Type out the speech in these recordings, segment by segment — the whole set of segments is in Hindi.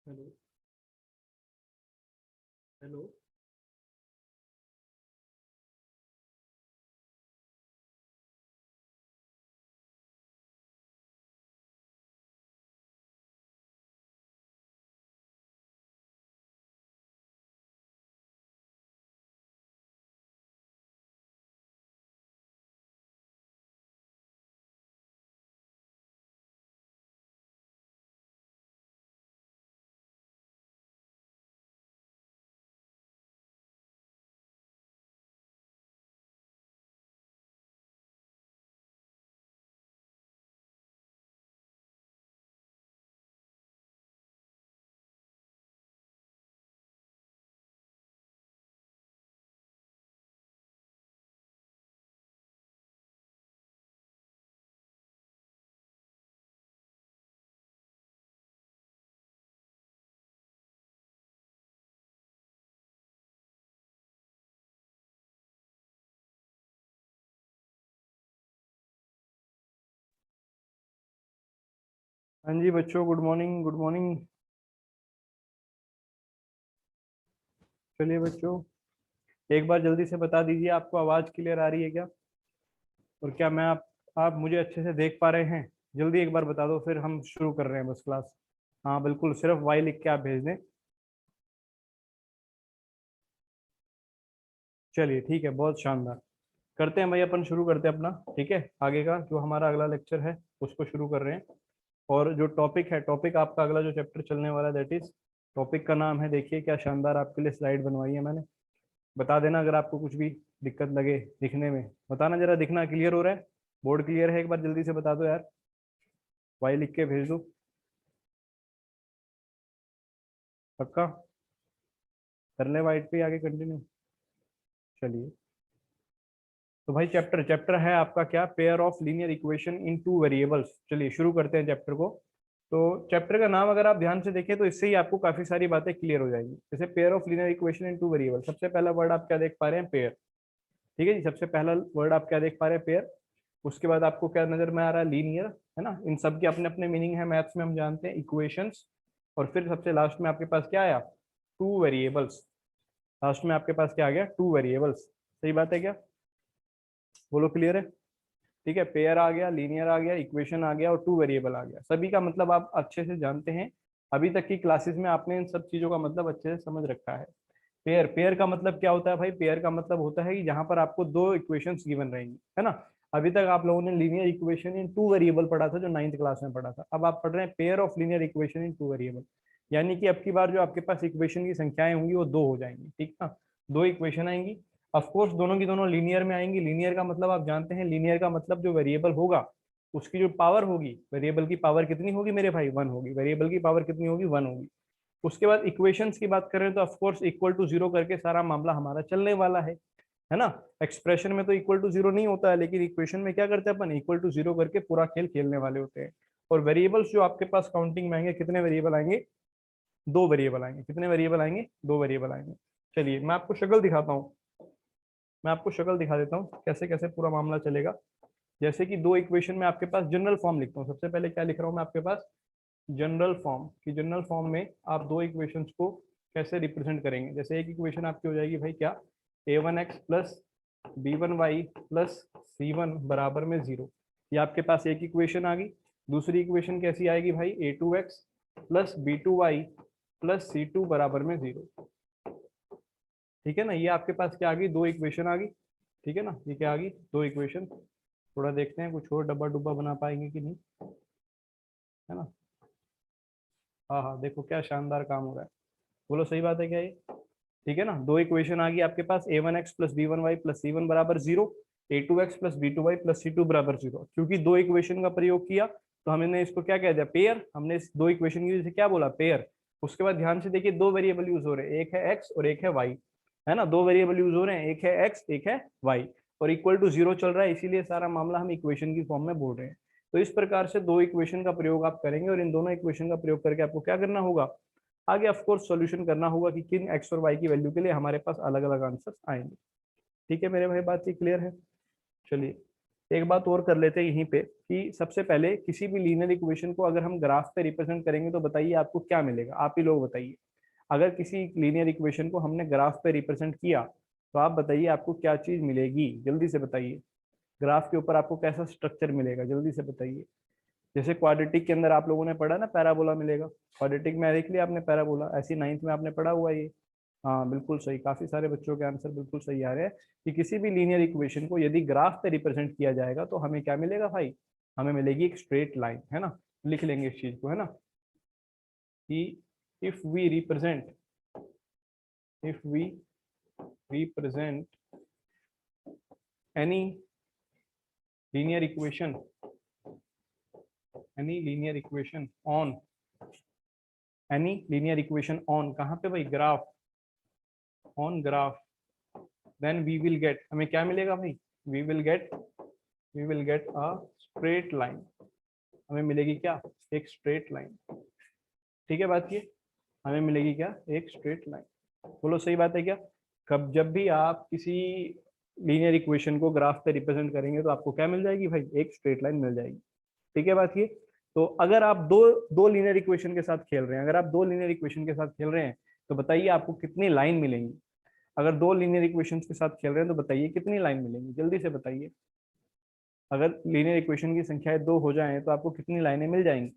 हेलो। हेलो। हाँ जी बच्चों, गुड मॉर्निंग गुड मॉर्निंग। चलिए बच्चों, एक बार जल्दी से बता दीजिए, आपको आवाज़ क्लियर आ रही है क्या? और क्या मैं आप मुझे अच्छे से देख पा रहे हैं? जल्दी एक बार बता दो, फिर हम शुरू कर रहे हैं बस क्लास। हाँ बिल्कुल, सिर्फ वाई लिख के आप भेज दें। चलिए ठीक है, बहुत शानदार। करते हैं भाई, अपन शुरू करते हैं अपना। ठीक है, आगे का जो हमारा अगला लेक्चर है उसको शुरू कर रहे हैं। और जो टॉपिक है, टॉपिक आपका अगला जो चैप्टर चलने वाला है, दैट इज, टॉपिक का नाम है, देखिए क्या शानदार आपके लिए स्लाइड बनवाई है मैंने। बता देना अगर आपको कुछ भी दिक्कत लगे दिखने में, बताना जरा। दिखना क्लियर हो रहा है? बोर्ड क्लियर है? एक बार जल्दी से बता दो यार, वाई लिख के भेज दो। पक्का? कर ले वाइट पे आगे कंटिन्यू। चलिए, तो भाई चैप्टर चैप्टर है आपका क्या, pair of linear equation in two variables. चलिए शुरू करते हैं चैप्टर को। तो चैप्टर का नाम अगर आप ध्यान से देखें तो इससे ही आपको काफी सारी बातें क्लियर हो जाएंगी। जैसे pair of linear equation in two variable, सबसे पहला वर्ड आप क्या देख पा रहे हैं? पेयर। ठीक है जी, सबसे पहला वर्ड आप क्या देख पा रहे हैं? पेयर। उसके बाद आपको क्या नजर में आ रहा है? लीनियर, है ना। इन सब के अपने अपने मीनिंग है, मैथ्स में हम जानते हैं, इक्वेशंस। और फिर सबसे लास्ट में आपके पास क्या आया? Two variables. लास्ट में आपके पास क्या आ गया? Two variables. सही बात है क्या? बोलो क्लियर है? ठीक है, पेयर आ गया, लीनियर आ गया, इक्वेशन आ गया और टू वेरिएबल आ गया। सभी का मतलब आप अच्छे से जानते हैं। अभी तक की क्लासेस में आपने इन सब चीजों का मतलब अच्छे से समझ रखा है। पेयर, पेयर का मतलब क्या होता है भाई? पेयर का मतलब होता है कि जहां पर आपको दो इक्वेशंस गिवन रहेंगी, है ना। अभी तक आप लोगों ने लीनियर इक्वेशन इन टू वेरिएबल पढ़ा था, जो 9th क्लास में पढ़ा था। अब आप पढ़ रहे हैं pair of linear equation in two variable. यानी कि अब की बार जो आपके पास इक्वेशन की संख्याएं होंगी वो दो हो जाएंगी, ठीक ना। दो इक्वेशन आएंगी। ऑफ कोर्स दोनों की दोनों लीनियर में आएंगी। लीनियर का मतलब आप जानते हैं, लीनियर का मतलब जो वेरिएबल होगा उसकी जो पावर होगी, वेरिएबल की पावर कितनी होगी मेरे भाई? वन होगी। वेरिएबल की पावर कितनी होगी? वन होगी। उसके बाद इक्वेशंस की बात करें तो ऑफकोर्स इक्वल टू जीरो करके सारा मामला हमारा चलने वाला है ना। एक्सप्रेशन में तो इक्वल टू जीरो नहीं होता है, लेकिन इक्वेशन में क्या करते हैं अपन? इक्वल टू जीरो करके पूरा खेल खेलने वाले होते हैं। और वेरिएबल्स जो आपके पास काउंटिंग में आएंगे, कितने वेरिएबल आएंगे? दो वेरिएबल आएंगे। कितने वेरिएबल आएंगे? दो वेरिएबल आएंगे। चलिए मैं आपको शक्ल दिखाता हूँ। मैं आपको शक्ल दिखा देता हूँ कैसे कैसे पूरा मामला चलेगा। जैसे कि दो इक्वेशन में आपके पास जनरल फॉर्म लिखता हूँ। सबसे पहले क्या लिख रहा हूँ मैं आपके पास? General form. की जनरल फॉर्म में आप दो इक्वेशंस को कैसे रिप्रेजेंट करेंगे? जैसे एक इक्वेशन आपकी हो जाएगी भाई क्या? a1x plus b1y plus c1 बराबर में जीरो। ये आपके पास एक इक्वेशन आ गई। दूसरी इक्वेशन कैसी आएगी भाई? a2x plus b2y plus c2 बराबर में जीरो। ठीक है ना, ये आपके पास क्या आ गई? दो इक्वेशन आ गई। ठीक है ना, ये क्या आ गई? दो इक्वेशन। थोड़ा देखते हैं कुछ और डब्बा डुब्बा बना पाएंगे कि नहीं, है ना। हाँ हाँ, देखो क्या शानदार काम हो रहा है। बोलो सही बात है क्या ये? ठीक है ना, दो इक्वेशन आ गई आपके पास, a1x plus b1y plus c1 बराबर zero, a2x plus b2y plus c2 बराबर जीरो। क्योंकि दो इक्वेशन का प्रयोग किया तो हमने इसको क्या कह दिया? पेयर। हमने इस दो इक्वेशन की वजह से क्या बोला? पेयर। उसके बाद ध्यान से देखिए, दो वेरिएबल यूज हो रहे हैं, एक है x और एक है y, है ना। दो वेरिएबल यूज हो रहे हैं, एक है x एक है y, और इक्वल टू जीरो चल रहा है, इसीलिए सारा मामला हम इक्वेशन की फॉर्म में बोल रहे हैं। तो इस प्रकार से दो इक्वेशन का प्रयोग आप करेंगे, और इन दोनों इक्वेशन का प्रयोग करके आपको क्या करना होगा? आगे ऑफ कोर्स सॉल्यूशन करना होगा कि किन एक्स और वाई की वैल्यू के लिए हमारे पास अलग अलग आंसर्स आएंगे। ठीक है मेरे भाई, बात ये क्लियर है? चलिए, एक बात और कर लेते हैं यहीं पे कि सबसे पहले किसी भी लीनियर इक्वेशन को अगर हम ग्राफ पे रिप्रेजेंट करेंगे तो बताइए आपको क्या मिलेगा, आप ही लोग बताइए। अगर किसी लीनियर इक्वेशन को हमने ग्राफ पे रिप्रेजेंट किया तो आप बताइए आपको क्या चीज मिलेगी, जल्दी से बताइए। ग्राफ के ऊपर आपको कैसा स्ट्रक्चर मिलेगा, जल्दी से बताइए। जैसे क्वाड्रेटिक के अंदर आप लोगों ने पढ़ा ना, पैराबोला मिलेगा। क्वाड्रेटिक में देख लिया आपने पैराबोला, ऐसी नाइन्थ में आपने पढ़ा हुआ ये। हाँ बिल्कुल सही, काफी सारे बच्चों के आंसर बिल्कुल सही आ रहे हैं कि किसी भी लीनियर इक्वेशन को यदि ग्राफ पे रिप्रेजेंट किया जाएगा तो हमें क्या मिलेगा भाई, हमें मिलेगी एक स्ट्रेट लाइन, है ना। लिख लेंगे इस चीज को, है ना, कि if we represent, if we represent any linear equation, any linear equation on, any linear equation on कहाँ पे भाई, graph, on graph, then we will get, हमें क्या मिलेगा भाई, we will get, we will get a straight line, हमें मिलेगी क्या, एक स्ट्रेट लाइन। ठीक है बात ये, हमें मिलेगी क्या, एक स्ट्रेट लाइन। बोलो सही बात है क्या। कब जब भी आप किसी लीनियर इक्वेशन को ग्राफ पे रिप्रेजेंट करेंगे तो आपको क्या मिल जाएगी भाई, एक स्ट्रेट लाइन मिल जाएगी। ठीक है बात ये। तो अगर आप दो दो लीनियर इक्वेशन के साथ खेल रहे हैं, अगर आप दो लीनियर इक्वेशन के साथ खेल रहे हैं तो बताइए आपको कितनी लाइन मिलेंगी। अगर दो लीनियर इक्वेशन के साथ खेल रहे हैं तो बताइए कितनी लाइन मिलेंगी, जल्दी से बताइए। अगर लीनियर इक्वेशन की संख्याएं दो हो जाएं तो आपको कितनी लाइनें मिल जाएंगी।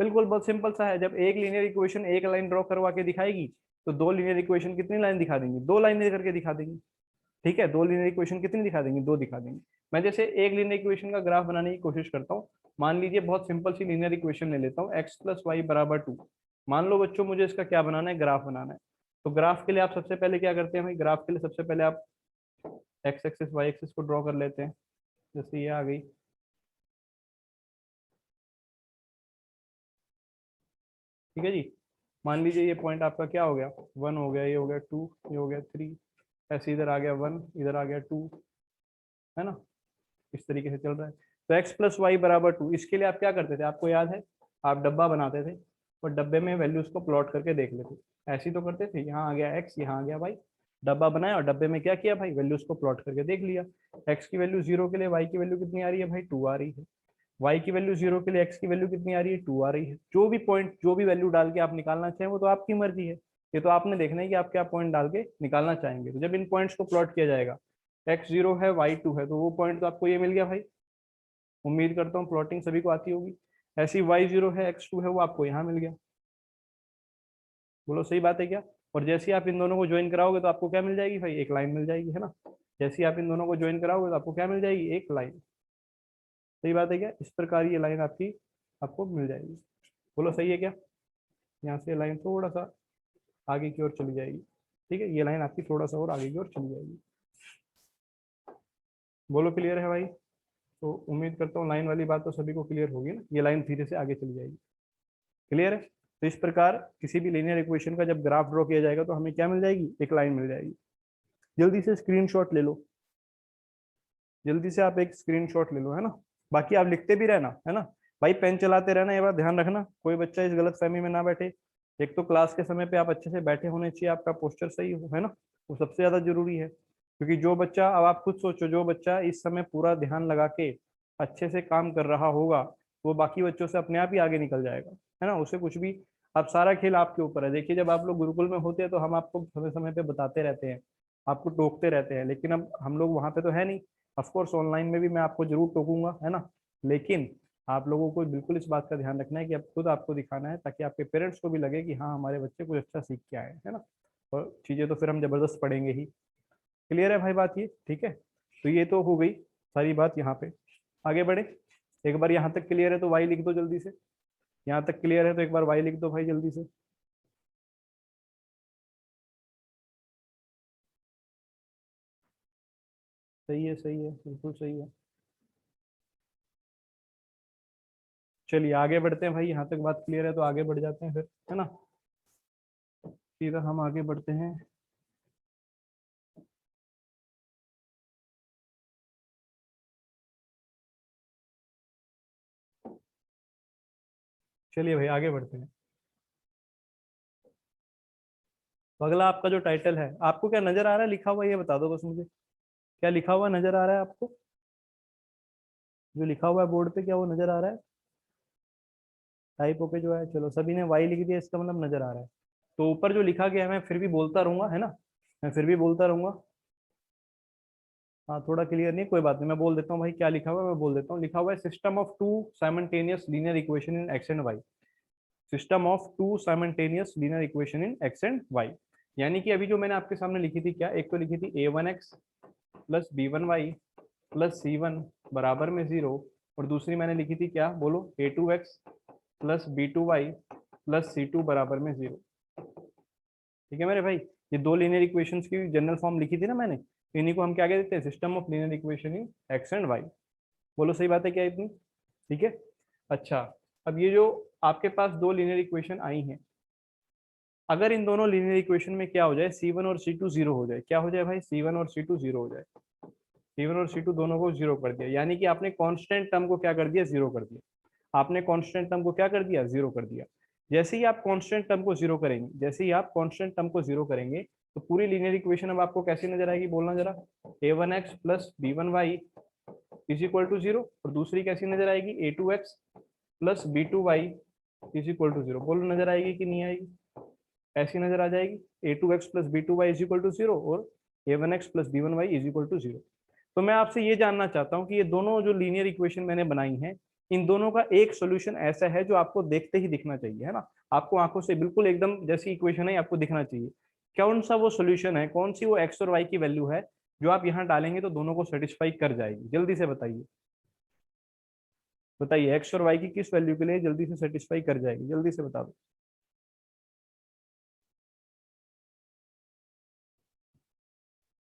बिल्कुल बहुत सिंपल सा है, जब एक लीनियर इक्वेशन एक लाइन ड्रॉ करवा के दिखाएगी तो दो लीनियर इक्वेशन कितनी लाइन दिखा देंगी, दो लाइन करके दिखा देंगी। ठीक है, दो लीनियर इक्वेशन कितनी दिखा देंगी, दो दिखा देंगी। मैं जैसे एक लीनियर इक्वेशन का ग्राफ बनाने की कोशिश करता हूँ। मान लीजिए बहुत सिंपल सी लीनियर इक्वेशन ले लेता हूँ, एक्स प्लस वाई बराबर 2। मान लो बच्चों मुझे इसका क्या बनाना है, ग्राफ बनाना है। तो ग्राफ के लिए आप सबसे पहले क्या करते हैं भाई, ग्राफ के लिए सबसे पहले आप एक्स एक्सिस वाई एक्सिस को ड्रॉ कर लेते हैं। जैसे ये आ गई, ठीक है जी। मान लीजिए ये पॉइंट आपका क्या हो गया, 1 हो गया, ये हो गया 2, ये हो गया 3, ऐसे इधर आ गया 1, इधर आ गया 2, है ना। इस तरीके से चल रहा है। तो एक्स प्लस वाई बराबर 2, इसके लिए आप क्या करते थे, आपको याद है, आप डब्बा बनाते थे और डब्बे में वैल्यूज को प्लॉट करके देख लेते। ऐसे ही तो करते थे, यहाँ आ गया एक्स, यहाँ आ गया वाई, डब्बा बनाया और डब्बे में क्या किया भाई, वैल्यूज को प्लॉट करके देख लिया। एक्स की वैल्यू 0 के लिए वाई की वैल्यू कितनी आ रही है भाई, 2 आ रही है। वाई की वैल्यू 0 के लिए एक्स की वैल्यू कितनी आ रही है, 2 आ रही है। जो भी पॉइंट, जो भी वैल्यू डाल के आप निकालना चाहें वो तो आपकी मर्जी है। ये तो आपने देखना है कि आप क्या पॉइंट डाल के निकालना चाहेंगे। तो जब इन पॉइंट्स को प्लॉट किया जाएगा, x0 है y2 है, तो वो पॉइंट तो आपको ये मिल गया भाई। उम्मीद करता हूँ प्लॉटिंग सभी को आती होगी। ऐसी y0 है x2 है, वो आपको यहाँ मिल गया। बोलो सही बात है क्या। और जैसे ही आप इन दोनों को ज्वाइन कराओगे तो आपको क्या मिल जाएगी भाई, एक लाइन मिल जाएगी, है ना। जैसे ही आप इन दोनों को ज्वाइन कराओगे तो आपको क्या मिल जाएगी, एक लाइन। सही बात है क्या, इस प्रकार ये लाइन आपकी आपको मिल जाएगी। बोलो सही है क्या। यहाँ से लाइन थोड़ा सा आगे की ओर चली जाएगी। ठीक है, ये लाइन आपकी थोड़ा सा और आगे की ओर चली जाएगी। बोलो क्लियर है भाई। तो उम्मीद करता हूँ लाइन वाली बात तो सभी को क्लियर होगी ना, ये लाइन धीरे से आगे चली जाएगी। क्लियर है। तो इस प्रकार किसी भी लीनियर इक्वेशन का जब ग्राफ ड्रॉ किया जाएगा तो हमें क्या मिल जाएगी, एक लाइन मिल जाएगी। जल्दी से स्क्रीनशॉट ले लो, जल्दी से आप एक स्क्रीनशॉट ले लो, है ना। बाकी आप लिखते भी रहना, है ना। भाई पेन चलाते रहना, ये बात ध्यान रखना, कोई बच्चा इस गलत फहमी में ना बैठे। एक तो क्लास के समय पे आप अच्छे से बैठे होने चाहिए, आपका पोस्चर सही हो, है ना, वो सबसे ज्यादा जरूरी है। क्योंकि जो बच्चा, अब आप खुद सोचो, जो बच्चा इस समय पूरा ध्यान लगा के अच्छे से काम कर रहा होगा वो बाकी बच्चों से अपने आप ही आगे निकल जाएगा, है ना। उसे कुछ भी, अब सारा खेल आपके ऊपर है। देखिए जब आप लोग गुरुकुल में होते हैं तो हम आपको समय समय पे बताते रहते हैं, आपको टोकते रहते हैं, लेकिन अब हम लोग वहां पे तो है नहीं। ऑफकोर्स ऑनलाइन में भी मैं आपको जरूर टोकूंगा, है ना। लेकिन आप लोगों को बिल्कुल इस बात का ध्यान रखना है कि अब खुद आपको दिखाना है, ताकि आपके पेरेंट्स को भी लगे कि हाँ हमारे बच्चे कुछ अच्छा सीख के आए, है ना। और चीजें तो फिर हम जबरदस्त पढ़ेंगे ही। क्लियर है भाई बात ये, ठीक है। तो ये तो हो गई सारी बात यहाँ पे। आगे बढ़े। एक बार यहाँ तक क्लियर है तो वाई लिख दो जल्दी से। यहाँ तक क्लियर है तो एक बार वाई लिख दो भाई जल्दी से। सही है, सही है, बिल्कुल सही है। चलिए आगे बढ़ते हैं भाई, यहाँ तक बात क्लियर है तो आगे बढ़ जाते हैं फिर, है ना। सीधा हम आगे बढ़ते हैं। चलिए भाई आगे बढ़ते हैं। तो अगला आपका जो टाइटल है, आपको क्या नजर आ रहा है लिखा हुआ, ये बता दो बस मुझे, क्या लिखा हुआ नजर आ रहा है आपको। जो लिखा हुआ है बोर्ड पे क्या वो नजर आ रहा है? टाइप होके जो है, चलो सभी ने वाई लिख दिया, इसका मतलब नजर आ रहा है। तो ऊपर जो लिखा गया है मैं फिर भी बोलता रहूंगा, है ना, मैं फिर भी बोलता रहूंगा। हाँ थोड़ा क्लियर नहीं, कोई बात नहीं, मैं बोल देता हूँ भाई क्या लिखा हुआ है, मैं बोल देता हूँ। लिखा हुआ है system of two simultaneous linear equation in X and Y. System of two simultaneous linear equation in X and Y. यानी कि अभी जो मैंने आपके सामने लिखी थी, क्या एक तो लिखी थी a1x plus b1y plus c1 बराबर में 0, और दूसरी मैंने लिखी थी क्या, बोलो, a2x plus b2y plus c2 बराबर में 0। ठीक है मेरे भाई, ये दो लीनियर इक्वेशंस की जनरल फॉर्म लिखी थी ना मैंने, तो इन्हीं को हम क्या कहते हैं, system of linear equation in X and Y. बोलो सही बात है क्या इतनी? ठीक है। अच्छा, अब ये जो आपके पास दो लीनियर इक्वेशन आई हैं, अगर इन दोनों लीनियर इक्वेशन में क्या हो जाए, C1 और C2 जीरो हो जाए, क्या हो जाए भाई, C1 और C2 जीरो हो जाए। C1 और C2 दोनों को जीरो कर दिया, यानी कि आपने कांस्टेंट टर्म को क्या कर दिया, जीरो कर दिया। आपने कांस्टेंट टर्म को क्या कर दिया, जीरो कर दिया। जैसे ही आप कांस्टेंट टर्म को जीरो करेंगे, जैसे ही आप कांस्टेंट टर्म को जीरो करेंगे, तो पूरी लीनियर इक्वेशन अब आपको कैसी नजर आएगी, बोलना जरा। a1x plus b1y is equal to zero, और दूसरी कैसी नजर आएगी, a2x plus b2y is equal to zero. बोलो नजर आएगी कि नहीं आएगी? ऐसी नजर आ जाएगी, a2x plus b2y is equal to zero, और a1x plus b1y is equal to zero. तो मैं आपसे ये जानना चाहता हूँ कि ये दोनों जो लीनियर इक्वेशन मैंने बनाई हैं, इन दोनों का एक सोल्यूशन ऐसा है जो आपको देखते ही दिखना चाहिए, है ना, आपको आंखों से बिल्कुल एकदम जैसी इक्वेशन है आपको दिखना चाहिए। कौन सा वो सोल्यूशन है, कौन सी वो एक्स और वाई की वैल्यू है जो आप यहाँ डालेंगे तो दोनों को सेटिस्फाई कर जाएगी? जल्दी से बताइए, बताइए एक्स और वाई की किस वैल्यू के लिए जल्दी से सेटिस्फाई कर जाएगी, जल्दी से बता दो।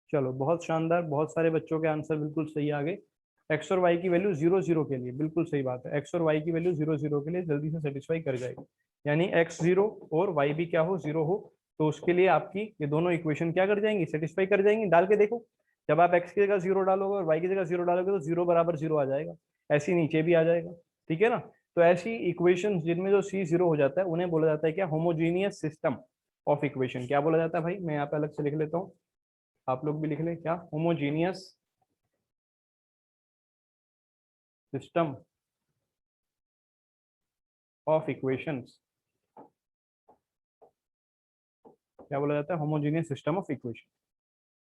चलो बहुत शानदार, बहुत सारे बच्चों के आंसर बिल्कुल सही आ गए। एक्स और वाई की वैल्यू जीरो जीरो के लिए, बिल्कुल सही बात है, एक्स और वाई की वैल्यू जीरो जीरो के लिए जल्दी से सेटिस्फाई कर जाएगी। यानी एक्स जीरो और वाई भी क्या हो, जीरो हो, तो उसके लिए आपकी ये दोनों इक्वेशन क्या कर जाएंगी, सेटिस्फाई कर जाएंगी। डाल के देखो, जब आप एक्स की जगह जीरो डालोगे और वाई की जगह जीरो डालोगे तो जीरो बराबर जीरो आ जाएगा, ऐसी नीचे भी आ जाएगा। ठीक है ना? तो ऐसी इक्वेशन जिनमें जो सी जीरो हो जाता है उन्हें बोला जाता है क्या, होमोजीनियस सिस्टम ऑफ इक्वेशन। क्या बोला जाता है भाई, मैं यहाँ पे अलग से लिख लेता हूँ, आप लोग भी लिख लें, क्या, होमोजीनियस सिस्टम ऑफ इक्वेशंस। क्या बोला जाता है, होमोजीनियस सिस्टम ऑफ इक्वेशन।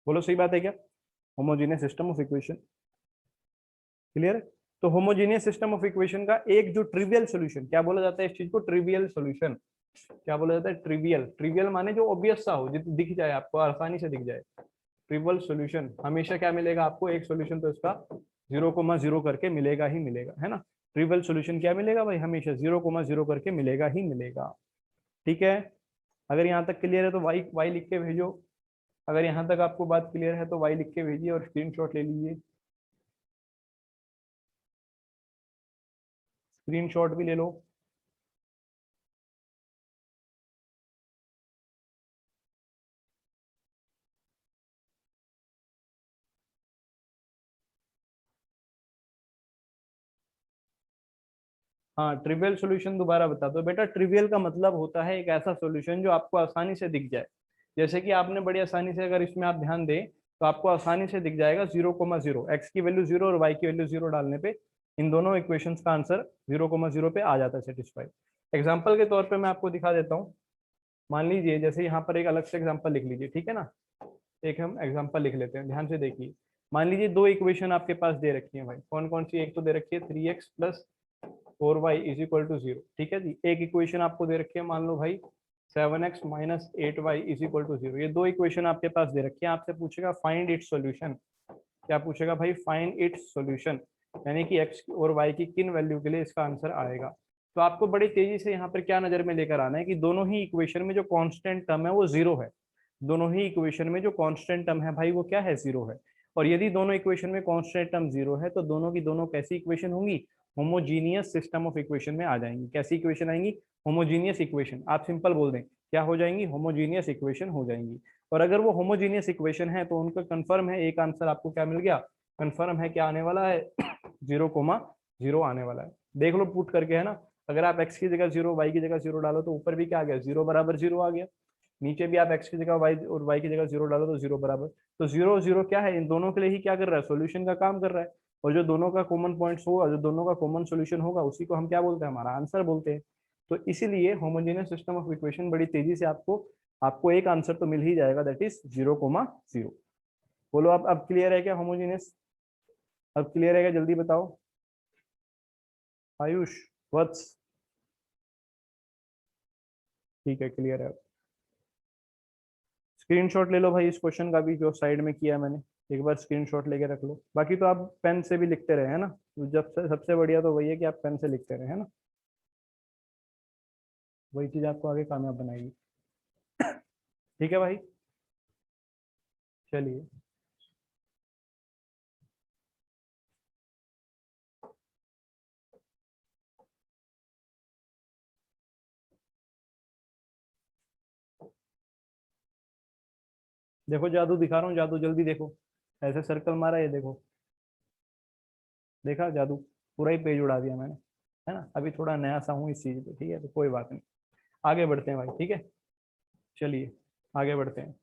बोलो सही बात है क्या, homogeneous system of equation. Clear है? तो होमोजीनियस सिस्टम ऑफ इक्वेशन का एक जो ट्रिवियल सॉल्यूशन, क्या बोला जाता है इस चीज को, ट्रिवियल सॉल्यूशन। क्या बोला जाता है, ट्रिवियल। ट्रिवियल माने जो ऑब्वियस सा हो, जो दिख जाए आपको, आसानी से दिख जाए। ट्रिवियल सॉल्यूशन हमेशा क्या मिलेगा आपको, एक सॉल्यूशन तो इसका 0,0 करके मिलेगा ही मिलेगा, है ना। ट्रिवियल सॉल्यूशन क्या मिलेगा भाई, हमेशा 0,0 करके मिलेगा ही मिलेगा। ठीक है? अगर यहाँ तक क्लियर है तो वाई वाई लिख के भेजो। अगर यहाँ तक आपको बात क्लियर है तो वाई लिख के भेजिए और स्क्रीनशॉट ले लीजिए, स्क्रीनशॉट भी ले लो। हाँ ट्रिवियल सॉल्यूशन दोबारा बता दो बेटा। ट्रिवियल का मतलब होता है एक ऐसा सॉल्यूशन जो आपको आसानी से दिख जाए। जैसे कि आपने बड़ी आसानी से, अगर इसमें आप ध्यान दें तो आपको आसानी से दिख जाएगा 0,0, एक्स की वैल्यू जीरो और वाई की वैल्यू जीरो डालने पे इन दोनों इक्वेशंस का आंसर 0,0 पे आ जाता है सेटिस्फाई। एग्जाम्पल के तौर पे मैं आपको दिखा देता हूँ। मान लीजिए जैसे यहाँ पर एक अलग से एग्जाम्पल लिख लीजिए, ठीक है ना। एक हम एग्जाम्पल लिख लेते हैं, ध्यान से देखिए। मान लीजिए दो इक्वेशन आपके पास दे रखी है भाई, कौन कौन सी, एक तो दे रखी है 3x plus 4y is equal to 0, ठीक है जी। एक इक्वेशन आपको दे रखी है, मान लो भाई 7x minus 8y is equal to 0। ये दो इक्वेशन आपके पास दे रखी है, आपसे पूछेगा फाइंड इट सॉल्यूशन। क्या पूछेगा भाई, फाइंड इट सॉल्यूशन, यानी कि x और y की किन वैल्यू के लिए इसका आंसर आएगा। तो आपको बड़ी तेजी से यहाँ पर क्या नजर में लेकर आना है कि दोनों ही इक्वेशन में जो कांस्टेंट टर्म है वो जीरो है। दोनों ही इक्वेशन में जो कांस्टेंट टर्म है भाई वो क्या है, जीरो है। और यदि दोनों इक्वेशन में कांस्टेंट टर्म जीरो है तो दोनों की दोनों कैसी इक्वेशन होंगी, होमोजीनियस सिस्टम ऑफ इक्वेशन में आ जाएंगी। कैसी इक्वेशन आएंगी, होमोजीनियस इक्वेशन। आप सिंपल बोल दें, क्या हो जाएंगी, होमोजीनियस इक्वेशन हो जाएंगी। और अगर वो होमोजीनियस इक्वेशन है तो उनका कंफर्म है, एक आंसर आपको क्या मिल गया, कंफर्म है क्या आने वाला है 0,0 आने वाला है। देख लो पुट करके, है ना। अगर आप x की जगह जीरो, y की जगह जीरो डालो तो ऊपर भी क्या आ गया, 0 बराबर 0 आ गया। नीचे भी आप x की जगह y और y की जगह 0 डालो तो 0 बराबर। तो 0 0 क्या है, इन दोनों के लिए ही क्या कर रहा है, सॉल्यूशन का काम कर रहा है। और जो दोनों का कॉमन पॉइंट्स होगा, जो दोनों का कॉमन सॉल्यूशन होगा, उसी को हम क्या बोलते हैं, हमारा आंसर बोलते हैं। तो इसीलिए होमोजेनियस सिस्टम ऑफ इक्वेशन बड़ी तेजी से आपको आपको एक आंसर तो मिल ही जाएगा, दैट इज 0,0। बोलो आप, अब क्लियर है क्या होमोजेनियस? अब क्लियर है क्या, जल्दी बताओ। आयुष, वत्स, ठीक है, क्लियर है। स्क्रीनशॉट ले लो भाई इस क्वेश्चन का भी, जो साइड में किया मैंने, एक बार स्क्रीनशॉट लेके रख लो। बाकी तो आप पेन से भी लिखते रहे, है ना, तो जब से सबसे बढ़िया तो वही है कि आप पेन से लिखते रहे, है ना, वही चीज आपको आगे कामयाब बनाएगी। ठीक है भाई, चलिए। देखो जादू दिखा रहा हूँ, जादू जल्दी देखो। ऐसे सर्कल मारा, ये देखो, देखा जादू, पूरा ही पेज उड़ा दिया मैंने, है ना। अभी थोड़ा नया सा हूँ इस चीज पे, ठीक है, तो कोई बात नहीं। आगे बढ़ते हैं भाई, ठीक है, चलिए आगे बढ़ते हैं।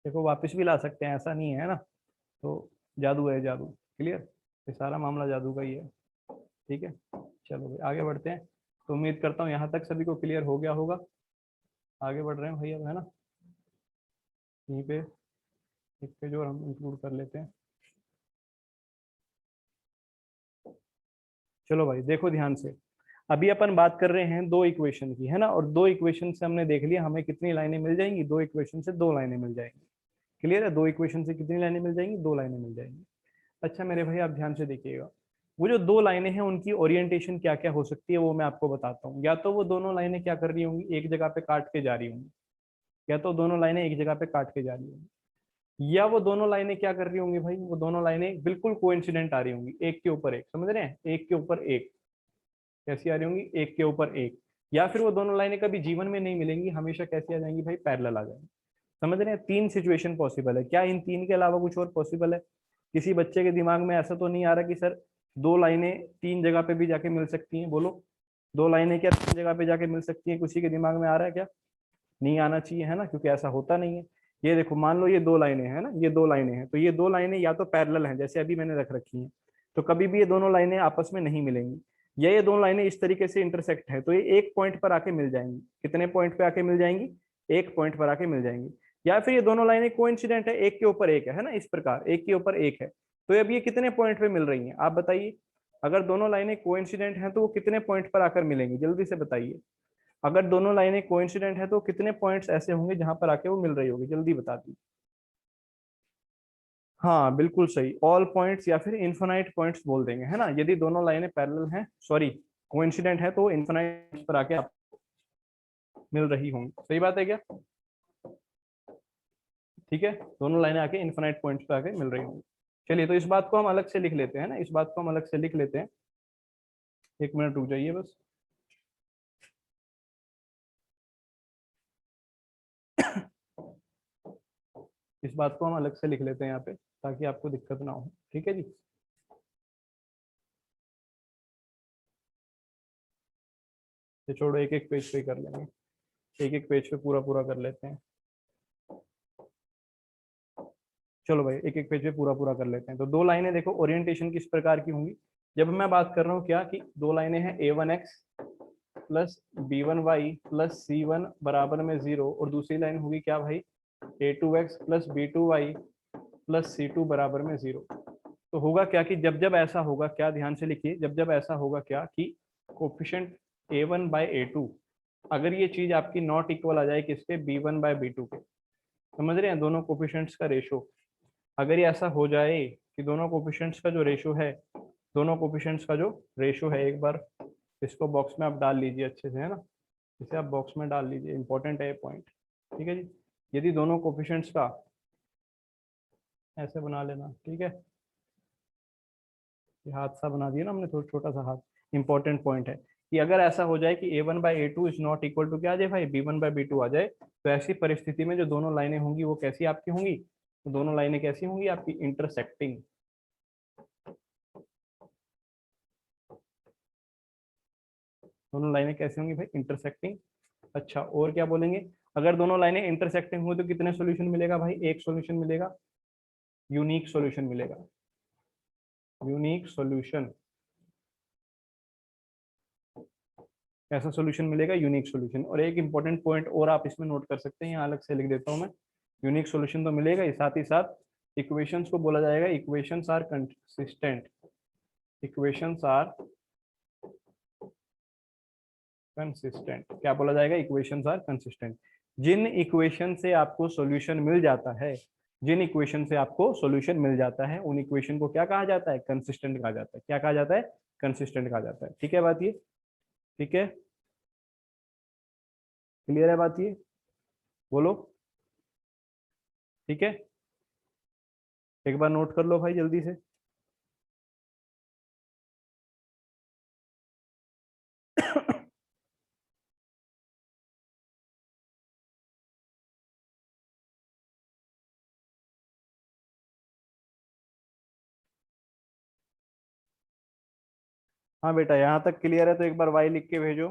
देखो वापस भी ला सकते हैं, ऐसा नहीं है ना। तो जादू है, जादू, क्लियर, ये सारा मामला जादू का ही है। ठीक है, चलो भाई आगे बढ़ते हैं। तो उम्मीद करता हूँ यहाँ तक सभी को क्लियर हो गया होगा। आगे बढ़ रहे हैं भाई अब, है ना। यहीं पे एक पेज और हम इंक्लूड कर लेते हैं। चलो भाई देखो ध्यान से, अभी अपन बात कर रहे हैं दो इक्वेशन की, है ना, और दो इक्वेशन से हमने देख लिया हमें कितनी लाइनें मिल जाएंगी, दो इक्वेशन से दो लाइनें मिल जाएंगी। क्लियर है, दो इक्वेशन से कितनी लाइनें मिल जाएंगी, दो लाइनें मिल जाएंगी। अच्छा मेरे भाई आप ध्यान से देखिएगा, वो जो दो लाइनें हैं उनकी ओरिएंटेशन क्या क्या हो सकती है वो मैं आपको बताता हूँ। या तो वो दोनों लाइनें क्या कर रही होंगी, एक जगह पे काट के जा रही होंगी, या तो दोनों लाइनें एक जगह पे काट के जा रही होंगी, या वो दोनों लाइनें क्या कर रही होंगी भाई, वो दोनों लाइनें बिल्कुल कोइंसिडेंट आ रही होंगी, एक के ऊपर एक, समझ रहे हैं, एक के ऊपर एक। कैसी आ रही होंगी, एक के ऊपर एक। या फिर वो दोनों लाइनें कभी जीवन में नहीं मिलेंगी, हमेशा कैसी आ जाएंगी भाई, पैरेलल आ जाएंगी। समझ रहे हैं, तीन सिचुएशन पॉसिबल है। क्या इन तीन के अलावा कुछ और पॉसिबल है? किसी बच्चे के दिमाग में ऐसा तो नहीं आ रहा कि सर दो लाइनें तीन जगह पे भी जाके मिल सकती हैं? बोलो, दो लाइनें क्या तीन जगह पे जाके मिल सकती हैं? किसी के दिमाग में आ रहा है क्या? नहीं आना चाहिए, है ना, क्योंकि ऐसा होता नहीं है। ये देखो, मान लो ये दो लाइनें हैं ना, ये दो लाइनें हैं, तो ये दो लाइनें या तो पैरेलल हैं जैसे अभी मैंने रख रखी हैं, तो कभी भी ये दोनों लाइनें आपस में नहीं मिलेंगी। या ये दोनों लाइनें इस तरीके से इंटरसेक्ट है तो ये एक पॉइंट पर आके मिल जाएंगी। कितने पॉइंट पे आके मिल जाएंगी? एक पॉइंट पर आके मिल जाएंगी। या फिर ये दोनों लाइनें कोइंसिडेंट है, एक के ऊपर एक है ना, इस प्रकार एक के ऊपर एक है। तो अब ये कितने पॉइंट पे मिल रही हैं आप बताइए? अगर दोनों लाइनें कोइंसिडेंट हैं तो वो कितने पॉइंट पर आकर मिलेंगी, जल्दी से बताइए। अगर दोनों लाइनें कोइंसिडेंट है तो कितने पॉइंट्स ऐसे होंगे जहां पर आके वो मिल रही होगी, जल्दी बता दीजिए। हाँ बिल्कुल सही, ऑल पॉइंट्स या फिर इन्फिनाइट पॉइंट्स बोल देंगे, है ना। यदि दोनों लाइनें पैरेलल हैं, सॉरी कोइंसिडेंट है, तो इन्फिनाइट पर आके आप मिल रही होंगी। सही बात है क्या? ठीक है, दोनों लाइनें आके इन्फिनाइट पॉइंट्स पर आके मिल रही होंगी। चलिए, तो इस बात को हम अलग से लिख लेते हैं ना, इस बात को हम अलग से लिख लेते हैं। एक मिनट रुक जाइए बस। इस बात को हम अलग से लिख लेते हैं यहाँ पे, ताकि आपको दिक्कत ना हो, ठीक है जी। तो छोड़ो, एक एक पेज पे कर लेंगे, एक एक पेज पे पूरा पूरा कर लेते हैं। चलो भाई एक एक पेज पे पूरा पूरा कर लेते हैं। तो दो लाइनें देखो, ओरिएंटेशन किस प्रकार की होंगी। जब मैं बात कर रहा हूँ क्या, कि दो लाइनें हैं a1x plus b1y plus c1 बराबर में 0, और दूसरी लाइन होगी क्या भाई, a2x plus b2y plus c2 बराबर में 0। तो होगा क्या कि जब जब ऐसा होगा क्या, ध्यान से लिखिए, जब जब ऐसा होगा क्या कि कोफिशिएंट a1 बाय a2, अगर ये चीज आपकी नॉट इक्वल आ जाए किसके, b1 बाय b2 के, समझ रहे हैं, दोनों कोफिशिएंट्स का रेशो। अगर ये ऐसा हो जाए कि दोनों कोफिशिएंट्स का जो रेशो है, दोनों कोफिशिएंट्स का जो रेशो है, एक बार इसको बॉक्स में आप डाल लीजिए अच्छे से, है ना, इसे आप बॉक्स में डाल लीजिए, इंपॉर्टेंट है ये पॉइंट। ठीक है जी, यदि दोनों कोफिशिएंट्स का, ऐसे बना लेना, ठीक है, ये हाथ सा बना दिया ना हमने, थोड़ा छोटा सा हाथ। इंपॉर्टेंट पॉइंट है कि अगर ऐसा हो जाए कि a1/a2 is not equal to क्या आ जाए भाई, b1/b2 आ जाए, तो ऐसी परिस्थिति में जो दोनों लाइनें होंगी वो कैसी आपकी होंगी, तो दोनों लाइनें कैसी होंगी आपकी, इंटरसेक्टिंग। दोनों लाइनें कैसी होंगी भाई, इंटरसेक्टिंग। अच्छा और क्या बोलेंगे, अगर दोनों लाइनें इंटरसेक्टिंग हुई तो कितने सॉल्यूशन मिलेगा भाई, एक सॉल्यूशन मिलेगा, यूनिक सॉल्यूशन मिलेगा। यूनिक सॉल्यूशन, ऐसा सॉल्यूशन मिलेगा यूनिक सॉल्यूशन। और एक इंपॉर्टेंट पॉइंट और आप इसमें नोट कर सकते हैं, यहाँ अलग से लिख देता हूँ मैं, यूनिक सॉल्यूशन तो मिलेगा ही, साथ ही साथ इक्वेशंस को बोला जाएगा equations are consistent, equations are consistent. क्या बोला जाएगा? Equations are consistent. जिन इक्वेशन से आपको सॉल्यूशन मिल जाता है, जिन इक्वेशन से आपको सॉल्यूशन मिल जाता है, उन इक्वेशन को क्या कहा जाता है? कंसिस्टेंट कहा जाता है। क्या कहा जाता है? कंसिस्टेंट कहा जाता है। ठीक है बात ये? ठीक है, क्लियर है बात ये? बोलो। ठीक है, एक बार नोट कर लो भाई जल्दी से। हाँ बेटा, यहाँ तक क्लियर है तो एक बार वाई लिख के भेजो।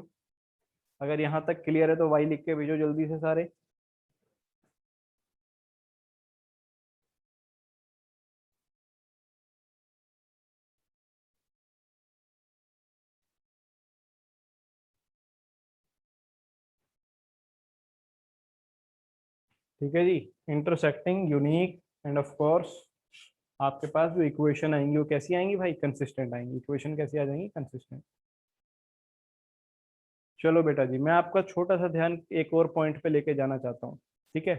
अगर यहाँ तक क्लियर है तो वाई लिख के भेजो जल्दी से सारे। ठीक है जी, intersecting, unique and of course आपके पास जो इक्वेशन आएंगी वो कैसी आएंगी भाई? कंसिस्टेंट आएंगी। इक्वेशन कैसी आ जाएंगी? कंसिस्टेंट। चलो बेटा जी, मैं आपका छोटा सा ध्यान एक और पॉइंट पे लेके जाना चाहता हूँ। ठीक है,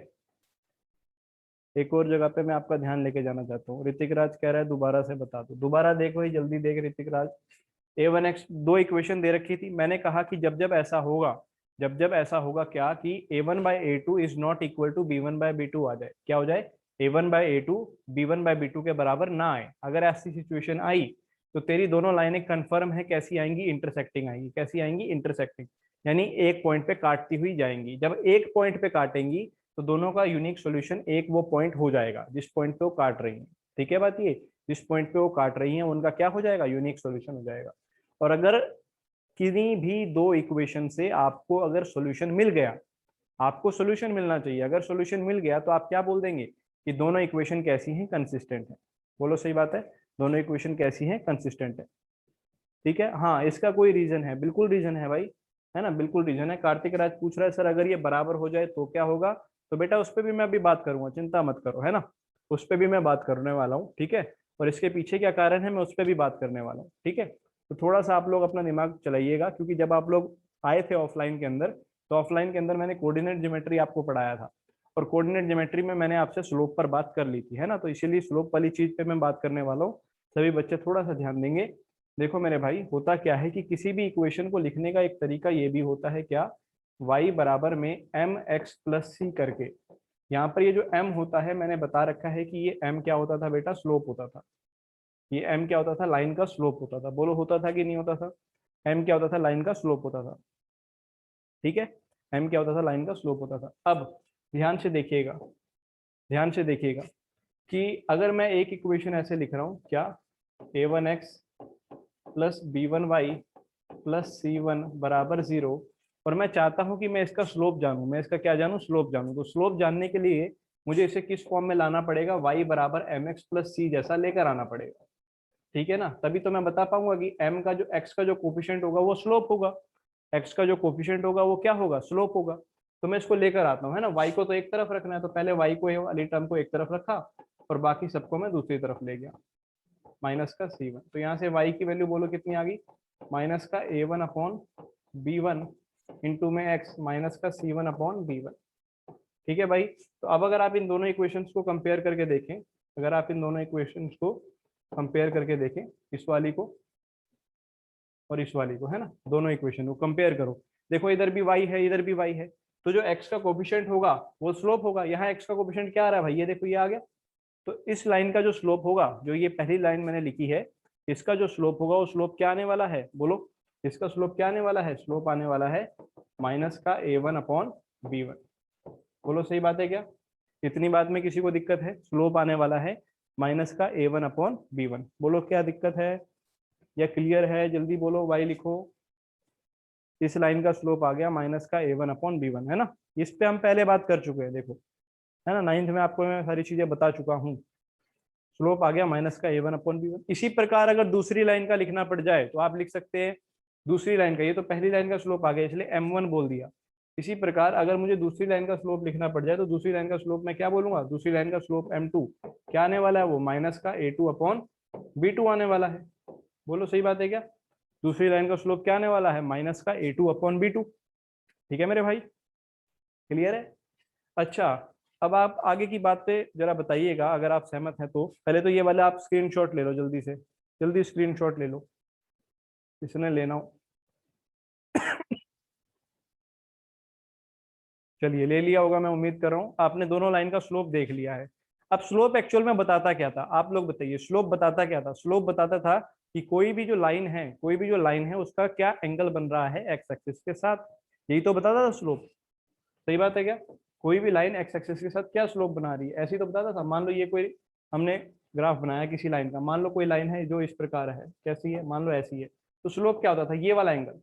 एक और जगह पे मैं आपका ध्यान लेके जाना चाहता हूँ। ऋतिक राज कह रहा है दोबारा से बता दो, दोबारा देख भाई, जल्दी देख ऋतिक राज। a1x दो इक्वेशन दे रखी थी, मैंने कहा कि जब जब ऐसा होगा, जब जब ऐसा होगा क्या कि a1/a2 is not equal to b1/b2 आ जाए। क्या हो जाए? a1/a2 b1/b2 के बराबर ना आए। अगर ऐसी सिचुएशन आई तो तेरी दोनों लाइनें कंफर्म है कैसी आएंगी? इंटरसेक्टिंग आएंगी। कैसी आएंगी? इंटरसेक्टिंग, यानी एक पॉइंट पे काटती हुई जाएंगी। जब एक पॉइंट पे काटेंगी तो दोनों का यूनिक सॉल्यूशन एक वो पॉइंट हो जाएगा जिस पॉइंट पे वो काट रही है। ठीक है बात ये? जिस पॉइंट पे वो काट रही है उनका क्या हो जाएगा? यूनिक सॉल्यूशन हो जाएगा। और अगर किसी भी दो इक्वेशन से आपको अगर सॉल्यूशन मिल गया, आपको सॉल्यूशन मिलना चाहिए, अगर सॉल्यूशन मिल गया तो आप क्या बोल देंगे? कि दोनों इक्वेशन कैसी हैं? कंसिस्टेंट है। बोलो सही बात है, दोनों इक्वेशन कैसी हैं? कंसिस्टेंट है। ठीक है, हाँ इसका कोई रीजन है? बिल्कुल रीजन है भाई, है ना, बिल्कुल रीजन है। कार्तिक राज पूछ रहा है सर अगर ये बराबर हो जाए तो क्या होगा? तो बेटा उस पर भी मैं अभी बात करूंगा, चिंता मत करो, है ना, उस पर भी मैं बात करने वाला हूँ। ठीक है, और इसके पीछे क्या कारण है मैं उस पर भी बात करने वाला हूँ। ठीक है, तो थोड़ा सा आप लोग अपना दिमाग चलाइएगा, क्योंकि जब आप लोग आए थे ऑफलाइन के अंदर, तो ऑफलाइन के अंदर मैंने कोऑर्डिनेट ज्योमेट्री आपको पढ़ाया था, और कोऑर्डिनेट ज्योमेट्री में मैंने आपसे स्लोप पर बात कर ली थी, है ना, तो इसीलिए स्लोप वाली चीज पे मैं बात करने वाला हूँ। सभी बच्चे थोड़ा सा ध्यान देंगे। देखो मेरे भाई, होता क्या है कि किसी भी इक्वेशन को लिखने का एक तरीका ये भी होता है क्या? y बराबर में एम एक्स प्लस सी करके। यहाँ पर ये जो m होता है मैंने बता रखा है कि ये m क्या होता था बेटा? स्लोप होता था। ये m क्या होता था? लाइन का स्लोप होता था। बोलो होता था कि नहीं होता था? m क्या होता था? लाइन का स्लोप होता था। ठीक है, m क्या होता था? लाइन का स्लोप होता था। अब ध्यान से देखिएगा, ध्यान से देखिएगा कि अगर मैं एक इक्वेशन ऐसे लिख रहा हूँ, क्या? a1x plus b1y plus c1 बराबर 0, और मैं चाहता हूं कि मैं इसका स्लोप जानूं। मैं इसका क्या जानूं? स्लोप जानूं। तो स्लोप जानने के लिए मुझे इसे किस फॉर्म में लाना पड़ेगा? y बराबर एम एक्स प्लस सी जैसा लेकर आना पड़ेगा। ठीक है ना, तभी तो मैं बता पाऊंगा कि m का जो x का जो कोफिशिएंट होगा वो स्लोप होगा, x का जो कोफिशिएंट होगा वो क्या होगा? स्लोप होगा। तो मैं इसको लेकर आता हूँ, है ना, y को तो एक तरफ रखना है, तो पहले y को, ये वाली टर्म को एक तरफ रखा, और बाकी सबको मैं दूसरी तरफ ले गया, माइनस का c1। तो यहाँ से y की वैल्यू बोलो कितनी आ गई? माइनस का a1 अपॉन b1 इंटू में x माइनस का c1 अपॉन b1। ठीक है भाई, तो अब अगर आप इन दोनों इक्वेशंस को कंपेयर करके देखें, अगर आप इन दोनों इक्वेशंस को कंपेयर करके देखें, इस वाली को और इस वाली को, है ना, दोनों इक्वेशन को कंपेयर करो। देखो इधर भी y है, इधर भी y है, तो जो x का कोफिशिएंट होगा वो स्लोप होगा। यहाँ x का कोफिशिएंट क्या आ रहा है भाई? ये देखो, ये आ गया। तो इस लाइन का जो स्लोप होगा, जो ये पहली लाइन मैंने लिखी है, इसका जो स्लोप होगा वो स्लोप क्या आने वाला है? बोलो, इसका स्लोप क्या आने वाला है? स्लोप आने वाला है माइनस का a1 अपॉन b1। बोलो सही बात है क्या? इतनी बात में किसी को दिक्कत है? स्लोप आने वाला है माइनस का a1 अपॉन b1। बोलो क्या दिक्कत है या क्लियर है? जल्दी बोलो, वाई लिखो। इस लाइन का स्लोप आ गया माइनस का a1 अपॉन b1, है ना। इस पे हम पहले बात कर चुके हैं, देखो, है ना, नाइन्थ में आपको मैं सारी चीजें बता चुका हूँ। स्लोप आ गया माइनस का a1/b1। इसी प्रकार अगर दूसरी लाइन का लिखना पड़ जाए तो आप लिख सकते हैं दूसरी लाइन का, ये तो पहली लाइन का स्लोप आ गया इसलिए m1 बोल दिया। इसी प्रकार अगर मुझे दूसरी लाइन का स्लोप लिखना पड़ जाए तो दूसरी लाइन का स्लोप मैं क्या बोलूंगा, दूसरी लाइन का स्लोप m2 क्या आने वाला है, वो माइनस का a2/b2 आने वाला है। बोलो सही बात है क्या? दूसरी लाइन का स्लोप क्या आने वाला है, माइनस का a2/b2। ठीक है मेरे भाई, क्लियर है? अच्छा, अब आप आगे की बातें जरा बताइएगा अगर आप सहमत हैं तो। पहले तो ये वाला आप स्क्रीनशॉट ले लो, जल्दी से जल्दी स्क्रीनशॉट ले लो, इसने लेना हो। चलिए ले लिया होगा, मैं उम्मीद कर रहा हूँ आपने दोनों लाइन का स्लोप देख लिया है। अब स्लोप एक्चुअल में बताता क्या था, आप लोग बताइए, स्लोप बताता क्या था? स्लोप बताता था कि कोई भी जो लाइन है, कोई भी जो लाइन है उसका क्या एंगल बन रहा है एक्स एक्सिस के साथ, यही तो बताता था स्लोप। सही बात है क्या? कोई भी लाइन एक्स एक्सिस के साथ क्या स्लोप बना रही है, ऐसे ही तो बताता था। मान लो ये कोई हमने ग्राफ बनाया किसी लाइन का, मान लो कोई लाइन है जो इस प्रकार है, कैसी है, मान लो ऐसी है, तो स्लोप क्या होता था, ये वाला एंगल।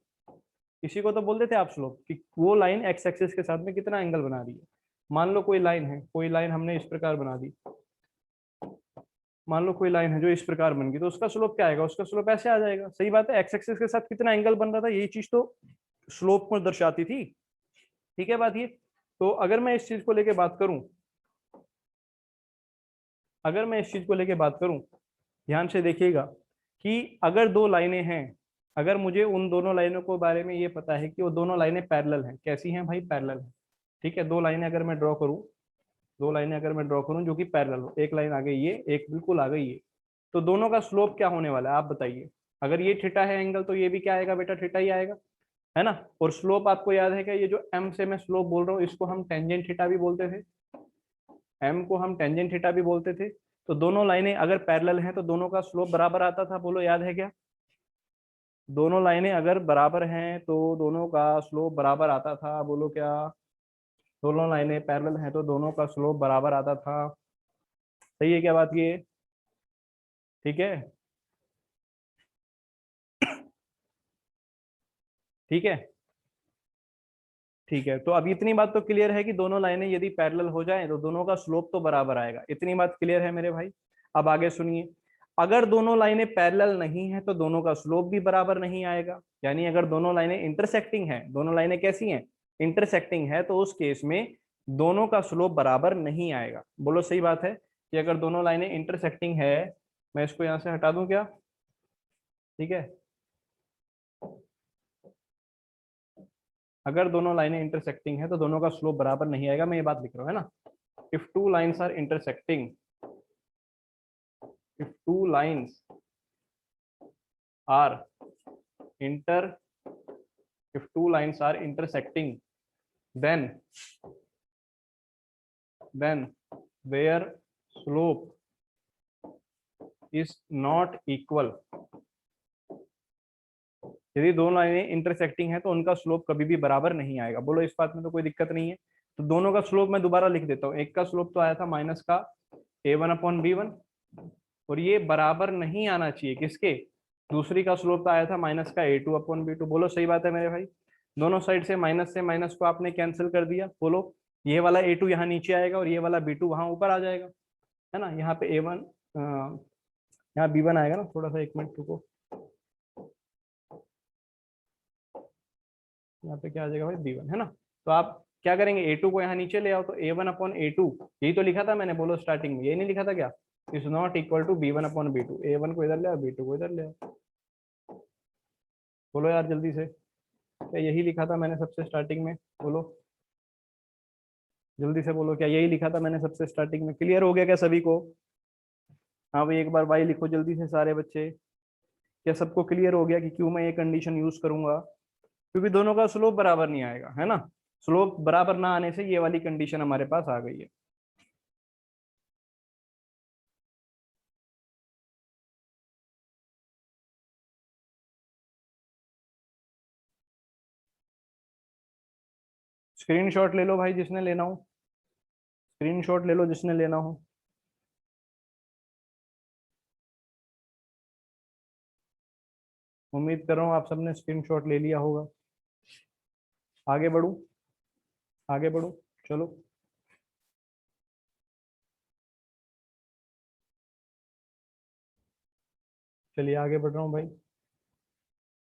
इसी को तो बोलते थे आप स्लोप, कि वो लाइन एक्स एक्सिस के साथ में कितना एंगल बना रही है। मान लो कोई लाइन है, कोई लाइन हमने इस प्रकार बना दी, मान लो कोई लाइन है जो इस प्रकार बन गई, तो उसका स्लोप क्या आएगा, उसका स्लोप ऐसे आ जाएगा। सही बात है, एक्स एक्सिस के साथ कितना एंगल बन रहा था, यही चीज तो स्लोप को दर्शाती थी। ठीक है बात ये। तो अगर मैं इस चीज को लेके बात करूं, अगर मैं इस चीज को लेके बात करूं, ध्यान से देखिएगा कि अगर दो लाइनें हैं, अगर मुझे उन दोनों लाइनों के बारे में ये पता है कि वो दोनों लाइनें पैरेलल हैं, कैसी हैं भाई, पैरेलल हैं। ठीक है, दो लाइनें अगर मैं ड्रॉ करूं, दो लाइनें अगर मैं ड्रॉ करूं जो कि पैरेलल हो, एक लाइन आ गई ये, एक बिल्कुल आ गई ये, तो दोनों का स्लोप क्या होने वाला है आप बताइए। अगर ये थीटा है एंगल, तो ये भी क्या आएगा बेटा, थीटा ही आएगा, है ना। और स्लोप आपको याद है क्या, ये जो एम से मैं स्लोप बोल रहा हूँ इसको हम टेंजेंट थीटा भी बोलते थे, एम को हम टेंजेंट थीटा भी बोलते थे। तो दोनों लाइनें अगर पैरेलल हैं तो दोनों का स्लोप बराबर आता था, बोलो याद है क्या? दोनों लाइनें अगर बराबर हैं तो दोनों का स्लोप बराबर आता था, बोलो क्या? दोनों लाइनें पैरेलल हैं तो दोनों का स्लोप बराबर आता था। सही है क्या बात ये? ठीक है, ठीक है, ठीक है। तो अब इतनी बात तो क्लियर है कि दोनों लाइनें यदि पैरेलल हो जाएं तो दोनों का स्लोप तो बराबर आएगा, इतनी बात क्लियर है मेरे भाई। अब आगे सुनिए, अगर दोनों लाइनें पैरेलल नहीं है तो दोनों का स्लोप भी बराबर नहीं आएगा। यानी अगर दोनों लाइनें इंटरसेक्टिंग है, दोनों लाइनें कैसी हैं, इंटरसेक्टिंग है, तो उस केस में दोनों का स्लोप बराबर नहीं आएगा। बोलो सही बात है कि अगर दोनों लाइनें इंटरसेक्टिंग है, मैं इसको यहां से हटा दूं क्या? ठीक है, अगर दोनों लाइनें इंटरसेक्टिंग है तो दोनों का स्लोप बराबर नहीं आएगा, मैं ये बात लिख रहा हूँ, है ना। If two lines are intersecting, if two lines are inter if two lines are intersecting, then their slope is not equal। यदि दोनों लाइनें इंटरसेक्टिंग है तो उनका स्लोप कभी भी बराबर नहीं आएगा। बोलो इस बात में तो कोई दिक्कत नहीं है। तो दोनों का स्लोप मैं दोबारा लिख देता हूँ, एक का स्लोप तो आया था माइनस का a1/b1, और ये बराबर नहीं आना चाहिए किसके, दूसरी का स्लोप तो आया था माइनस का a2/b2। बोलो सही बात है मेरे भाई, दोनों साइड से माइनस को आपने कैंसिल कर दिया। बोलो ये वाला a2 यहाँ नीचे आएगा और ये वाला b2 वहां ऊपर आ जाएगा, है ना। यहाँ पे a1, यहाँ b1 आएगा ना, थोड़ा सा एक मिनट रुको, यहाँ पे क्या आ जाएगा भाई, b1, है ना। तो आप क्या करेंगे, a2 को यहाँ नीचे ले आओ, तो a1/a2, यही तो लिखा था मैंने, बोलो स्टार्टिंग में यही नहीं लिखा था क्या, is not equal to b1/b2। a1 को इधर ले आओ, b2 को इधर ले आओ। बोलो यार जल्दी से, क्या यही लिखा था मैंने सबसे स्टार्टिंग में? बोलो जल्दी से बोलो, क्या यही लिखा था मैंने सबसे स्टार्टिंग में? क्लियर हो गया क्या सभी को? हाँ भाई एक बार भाई लिखो जल्दी से सारे बच्चे, क्या सबको क्लियर हो गया कि क्यों मैं ये कंडीशन यूज करूंगा? क्योंकि दोनों का स्लोप बराबर नहीं आएगा, है ना। स्लोप बराबर ना आने से ये वाली कंडीशन हमारे पास आ गई है। स्क्रीनशॉट ले लो भाई जिसने लेना हो, स्क्रीनशॉट ले लो जिसने लेना हो। उम्मीद कर रहा हूँ आप सबने स्क्रीनशॉट ले लिया होगा। आगे बढ़ू, आगे बढ़ू, चलो। चलिए आगे बढ़ रहा हूँ भाई।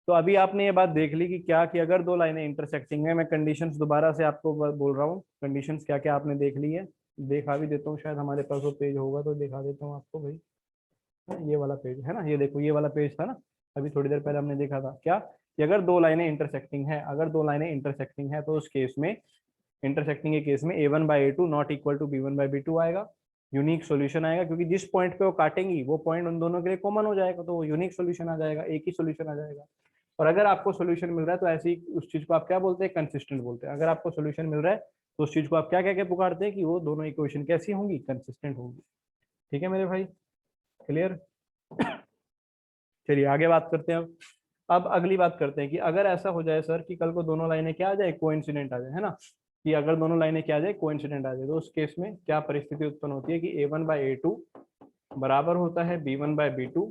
तो अभी आपने ये बात देख ली कि क्या कि अगर दो लाइनें इंटरसेक्टिंग है, मैं कंडीशंस दोबारा से आपको बोल रहा हूँ, कंडीशंस क्या क्या आपने देख ली है। दिखा भी देता हूँ, शायद हमारे पास वो पेज होगा तो दिखा देता हूँ आपको भाई। ये वाला पेज है ना, ये देखो ये वाला पेज था ना, अभी थोड़ी देर पहले हमने देखा था क्या कि अगर दो लाइनें इंटरसेक्टिंग है, अगर दो लाइनें इंटरसेक्टिंग है तो उस केस में, इंटरसेक्टिंग के केस में a1/a2 not equal to b1/b2 आएगा। यूनिक सॉल्यूशन आएगा क्योंकि जिस पॉइंट पे वो काटेंगी वो पॉइंट उन दोनों के लिए कॉमन हो जाएगा, तो वो यूनिक सॉल्यूशन आ जाएगा, एक ही सॉल्यूशन आ जाएगा। और अगर आपको सॉल्यूशन मिल रहा है तो ऐसी उस चीज को आप क्या बोलते हैं, कंसिस्टेंट बोलते हैं। अगर आपको सॉल्यूशन मिल रहा है तो उस चीज को आप क्या कह के पुकारते हैं कि वो दोनों इक्वेशन कैसी होंगी, कंसिस्टेंट होंगी। ठीक है मेरे भाई, क्लियर। चलिए आगे बात करते हैं। अब अगली बात करते हैं कि अगर ऐसा हो जाए सर कि कल को दोनों लाइनें क्या आ जाए, कोइंसिडेंट आ जाए, है ना, कि अगर दोनों लाइनें क्या आ जाए, कोइंसिडेंट आ जाए, तो उस केस में क्या परिस्थिति उत्पन्न होती है कि a1/a2 बराबर होता है b1/b2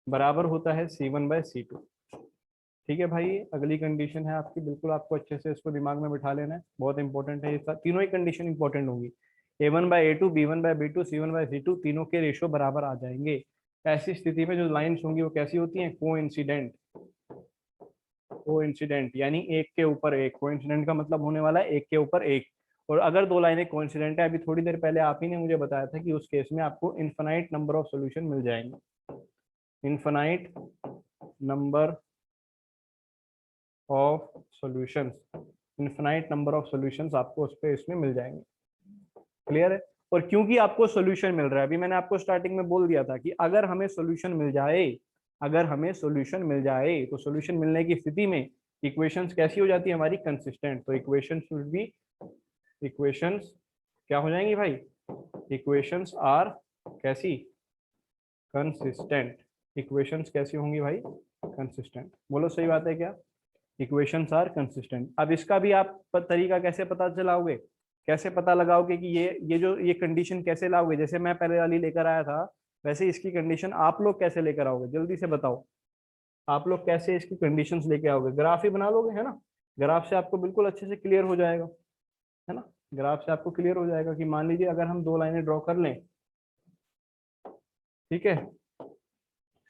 बराबर होता है c1/c2। ठीक है भाई, अगली कंडीशन है आपकी, बिल्कुल आपको अच्छे से इसको दिमाग में बिठा लेना है, बहुत इंपॉर्टेंट है ये तीनों ही कंडीशन इंपॉर्टेंट होंगी। a1/a2 b1/b2 c1/c2 तीनों के रेशो बराबर आ जाएंगे। ऐसी स्थिति में जो लाइंस होंगी वो कैसी होती हैं, कोइंसिडेंट। कोइंसिडेंट यानी एक के ऊपर एक, कोइंसिडेंट का मतलब होने वाला है एक के ऊपर एक। और अगर दो लाइनें कोइंसिडेंट है, अभी थोड़ी देर पहले आप ही ने मुझे बताया था कि उस केस में आपको इनफाइनाइट नंबर ऑफ सॉल्यूशन मिल जाएंगे। Infinite number of solutions, infinite number of solutions आपको उस पे इसमें मिल जाएंगे। क्लियर है। और क्योंकि आपको सॉल्यूशन मिल रहा है, अभी मैंने आपको स्टार्टिंग में बोल दिया था कि अगर हमें सॉल्यूशन मिल जाए, अगर हमें सॉल्यूशन मिल जाए तो सॉल्यूशन मिलने की स्थिति में इक्वेशंस कैसी हो जाती है हमारी, कंसिस्टेंट। तो इक्वेशंस विल बी, इक्वेशंस क्या हो जाएंगी भाई, इक्वेशंस आर कैसी, कंसिस्टेंट। इक्वेशंस कैसी होंगी भाई, कंसिस्टेंट। बोलो सही बात है क्या, इक्वेशंस आर कंसिस्टेंट। अब इसका भी आप तरीका कैसे पता चलाओगे, कैसे पता लगाओगे कि ये जो ये कंडीशन कैसे लाओगे, जैसे मैं पहले वाली लेकर आया था वैसे इसकी कंडीशन आप लोग कैसे लेकर आओगे, जल्दी से बताओ। आप लोग कैसे इसकी कंडीशंस लेके आओगे, ग्राफ ही बना लोगे, है ना। ग्राफ से आपको बिल्कुल अच्छे से क्लियर हो जाएगा, है ना। ग्राफ से आपको क्लियर हो जाएगा कि मान लीजिए अगर हम दो लाइनें ड्रॉ कर लें, ठीक है,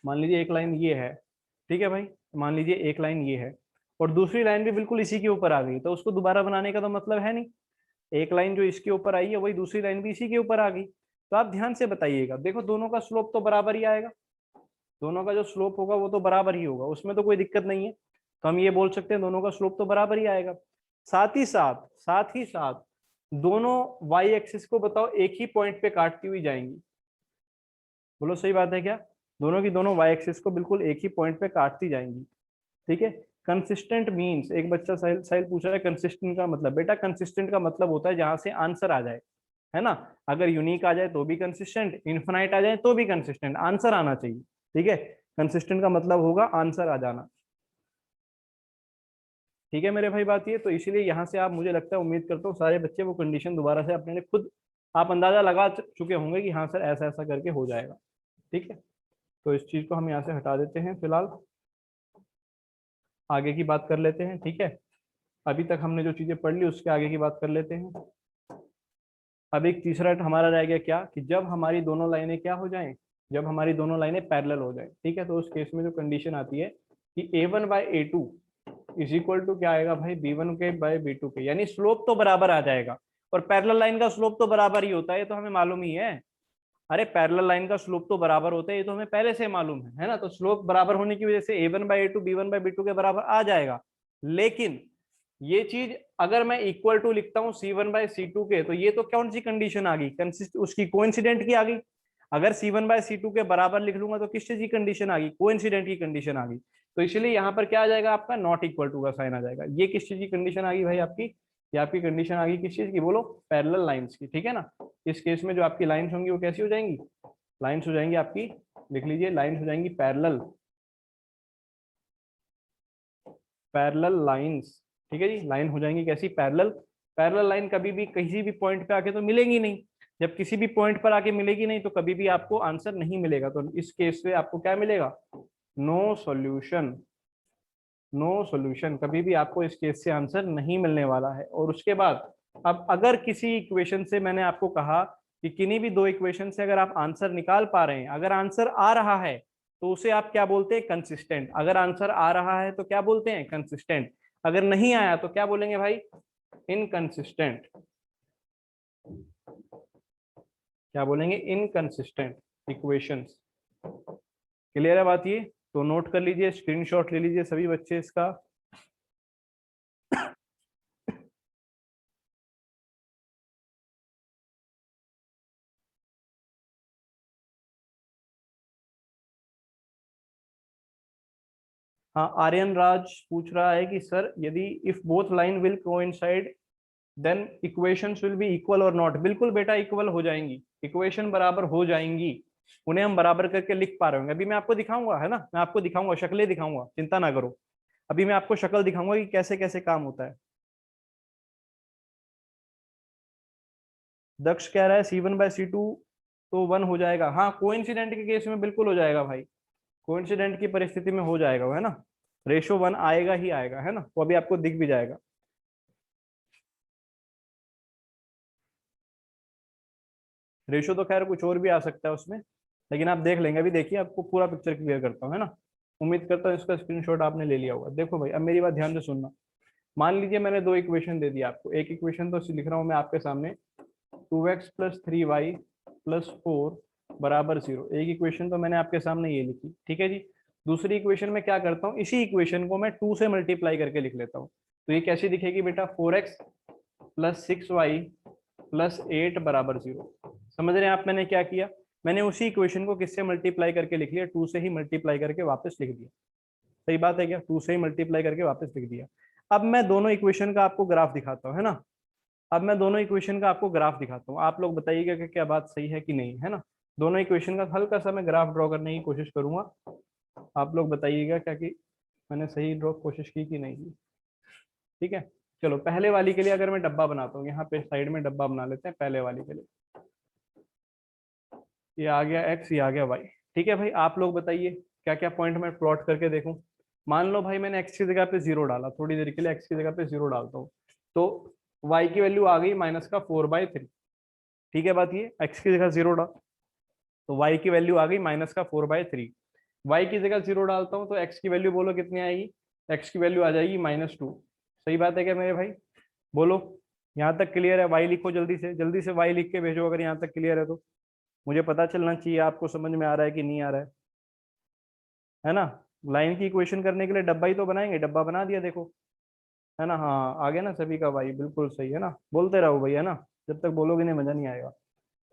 मान लीजिए एक लाइन ये है, ठीक है भाई, मान लीजिए एक लाइन ये है और दूसरी लाइन भी बिल्कुल इसी के ऊपर आ गई, तो उसको दोबारा बनाने का तो मतलब है नहीं। एक लाइन जो इसके ऊपर आई है वही दूसरी लाइन भी इसी के ऊपर आ गई। तो आप ध्यान से बताइएगा, देखो दोनों का स्लोप तो बराबर ही आएगा, दोनों का जो स्लोप होगा वो तो बराबर ही होगा, उसमें तो कोई दिक्कत नहीं है। तो हम ये बोल सकते हैं दोनों का स्लोप तो बराबर ही आएगा। साथ ही साथ दोनों वाई एक्सिस को बताओ एक ही पॉइंट पे काटती हुई जाएंगी। बोलो सही बात है क्या, दोनों की दोनों वाई एक्सिस को बिल्कुल एक ही पॉइंट पे काटती जाएंगी। ठीक है। कंसिस्टेंट मींस, एक बच्चा साहिल साहिल पूछ रहा है कंसिस्टेंट का मतलब, बेटा कंसिस्टेंट का मतलब होता है जहां से आंसर आ जाए, है ना। अगर यूनिक आ जाए तो भी कंसिस्टेंट, इनफिनाइट आ जाए तो भी कंसिस्टेंट, आंसर आना चाहिए। ठीक है, कंसिस्टेंट का मतलब होगा आंसर आ जाना। ठीक है मेरे भाई, बात ये तो इसीलिए यहाँ से आप, मुझे लगता है, उम्मीद करता हूँ सारे बच्चे वो कंडीशन दोबारा से अपने लिए खुद आप अंदाजा लगा चुके होंगे कि हाँ सर ऐसा ऐसा करके हो जाएगा। ठीक है, तो इस चीज को हम यहाँ से हटा देते हैं फिलहाल, आगे की बात कर लेते हैं। ठीक है, अभी तक हमने जो चीजें पढ़ ली उसके आगे की बात कर लेते हैं। अब एक तीसरा हमारा रह गया क्या, कि जब हमारी दोनों लाइनें क्या हो जाएं, जब हमारी दोनों लाइनें पैरेलल हो जाए। ठीक है, तो उस केस में जो कंडीशन आती है कि a1/a2 इज इक्वल टू क्या आएगा भाई, b1 के बाय b2 के, यानी स्लोप तो बराबर आ जाएगा। और पैरेलल लाइन का स्लोप तो बराबर ही होता है, ये तो हमें मालूम ही है। अरे पैरेलल लाइन का स्लोप तो बराबर होता है, ये तो हमें पहले से मालूम है ना। तो स्लोप बराबर होने की वजह से a1/a2 b1/b2 के बराबर आ जाएगा। लेकिन ये चीज अगर मैं इक्वल टू लिखता हूँ c1/c2 के, तो ये तो कौन सी कंडीशन आ गई, कंसिस्ट उसकी कोइंसिडेंट की आ गई। अगर c1/c2 के बराबर लिख लूंगा तो किस चीज की कंडीशन आ गई, कोइंसिडेंट की कंडीशन आ गई। तो इसलिए यहाँ पर क्या आ जाएगा आपका, नॉट इक्वल टू का साइन आ जाएगा। ये किस चीज की कंडीशन आ गई भाई आपकी, ये आपकी कंडीशन आ गई किस चीज की, बोलो, पैरेलल लाइंस की। ठीक है ना। इस केस में जो आपकी लाइंस होंगी वो कैसी हो जाएंगी, लाइंस हो जाएंगी आपकी, लिख लीजिए, लाइंस हो जाएंगी पैरेलल, पैरेलल लाइंस। ठीक है जी, लाइन हो जाएंगी कैसी, पैरेलल। पैरेलल लाइन कभी भी किसी भी पॉइंट पे आके तो मिलेगी नहीं, जब किसी भी पॉइंट पर आके मिलेगी नहीं तो कभी भी आपको आंसर नहीं मिलेगा। तो इस केस से आपको क्या मिलेगा, नो सॉल्यूशन। नो सॉल्यूशन, कभी भी आपको इस केस से आंसर नहीं मिलने वाला है। और उसके बाद अब अगर किसी इक्वेशन से, मैंने आपको कहा कि किन्हीं भी दो इक्वेशन से अगर आप आंसर निकाल पा रहे हैं, अगर आंसर आ रहा है तो उसे आप क्या बोलते हैं, कंसिस्टेंट। अगर आंसर आ रहा है तो क्या बोलते हैं, कंसिस्टेंट। अगर नहीं आया तो क्या बोलेंगे भाई, इनकंसिस्टेंट। क्या बोलेंगे, इनकंसिस्टेंट इक्वेशंस। क्लियर है बात ये? तो नोट कर लीजिए, स्क्रीनशॉट ले लीजिए सभी बच्चे इसका। हाँ, आर्यन राज पूछ रहा है कि सर यदि if both line will coincide then equations will be equal और नॉट। बिल्कुल बेटा, इक्वल हो जाएंगी, इक्वेशन बराबर हो जाएंगी। उन्हें हम बराबर करके लिख पा रहे होंगे। अभी मैं आपको दिखाऊंगा, है ना, मैं आपको दिखाऊंगा, शक्लें दिखाऊंगा, चिंता ना करो। अभी मैं आपको शक्ल दिखाऊंगा कि कैसे कैसे काम होता है। दक्ष कह रहा है C1/C2 तो 1 हो जाएगा। हाँ, कोइंसिडेंट के केस में बिल्कुल हो जाएगा भाई, कोइंसिडेंट की परिस्थिति में हो जाएगा, है ना। रेशो 1 आएगा ही आएगा, है ना, वो अभी आपको दिख भी जाएगा। रेशो तो खैर कुछ और भी आ सकता है उसमें, लेकिन आप देख लेंगे। अभी देखिए, आपको पूरा पिक्चर क्लियर करता हूँ, है ना। उम्मीद करता हूँ इसका स्क्रीनशॉट आपने ले लिया होगा। देखो भाई, अब मेरी बात ध्यान से सुनना। मान लीजिए मैंने दो इक्वेशन दे दी आपको। एक इक्वेशन तो लिख रहा हूँ मैं आपके सामने, 2x + 3y + 4 बराबर 0। एक इक्वेशन तो मैंने आपके सामने ये लिखी, ठीक है जी। दूसरी इक्वेशन में क्या करता हूँ, इसी इक्वेशन को मैं 2 से मल्टीप्लाई करके लिख लेता हूँ। तो ये कैसी दिखेगी बेटा, 4x + 6y + 8 बराबर 0। समझ रहे हैं आप, मैंने क्या किया, मैंने उसी इक्वेशन को किससे मल्टीप्लाई करके लिख लिया, 2 से ही मल्टीप्लाई करके वापस लिख दिया। सही बात है क्या, 2 से ही मल्टीप्लाई करके वापस लिख दिया। अब मैं दोनों इक्वेशन का आपको ग्राफ दिखाता हूँ, है ना। अब मैं दोनों इक्वेशन का आपको ग्राफ दिखाता हूँ, आप लोग बताइएगा कि क्या बात सही है कि नहीं, है ना। दोनों इक्वेशन का हल्का सा मैं ग्राफ ड्रॉ करने की कोशिश करूंगा। आप लोग बताइएगा क्या कि मैंने सही ड्रॉ कोशिश की कि नहीं की। ठीक है, चलो पहले वाली के लिए अगर मैं डब्बा बनाता हूँ, यहाँ पे साइड में डब्बा बना लेते हैं पहले वाली के लिए। ये आ गया x, ये आ गया y। ठीक है भाई, आप लोग बताइए क्या क्या पॉइंट मैं प्लॉट करके देखूं। मान लो भाई मैंने x की जगह पे 0 डाला, थोड़ी देर के लिए x की जगह पे 0 डालता हूँ, तो y की वैल्यू आ गई -4/3। ठीक है बात, ये x की जगह 0 डाल तो y की वैल्यू आ गई -4/3। y की जगह 0 डालता हूँ तो x की वैल्यू बोलो कितनी आएगी, x की वैल्यू आ जाएगी -2। सही बात है क्या मेरे भाई, बोलो। यहाँ तक क्लियर है? y लिखो जल्दी से, जल्दी से y लिख के भेजो अगर यहाँ तक क्लियर है तो। मुझे पता चलना चाहिए आपको समझ में आ रहा है कि नहीं आ रहा है ना। लाइन की इक्वेशन करने के लिए डब्बा ही तो बनाएंगे, डब्बा बना दिया देखो, है ना। हाँ, आ गया ना सभी का भाई, बिल्कुल सही है ना। बोलते रहो भाई, है ना, जब तक बोलोगे नहीं मजा नहीं आएगा।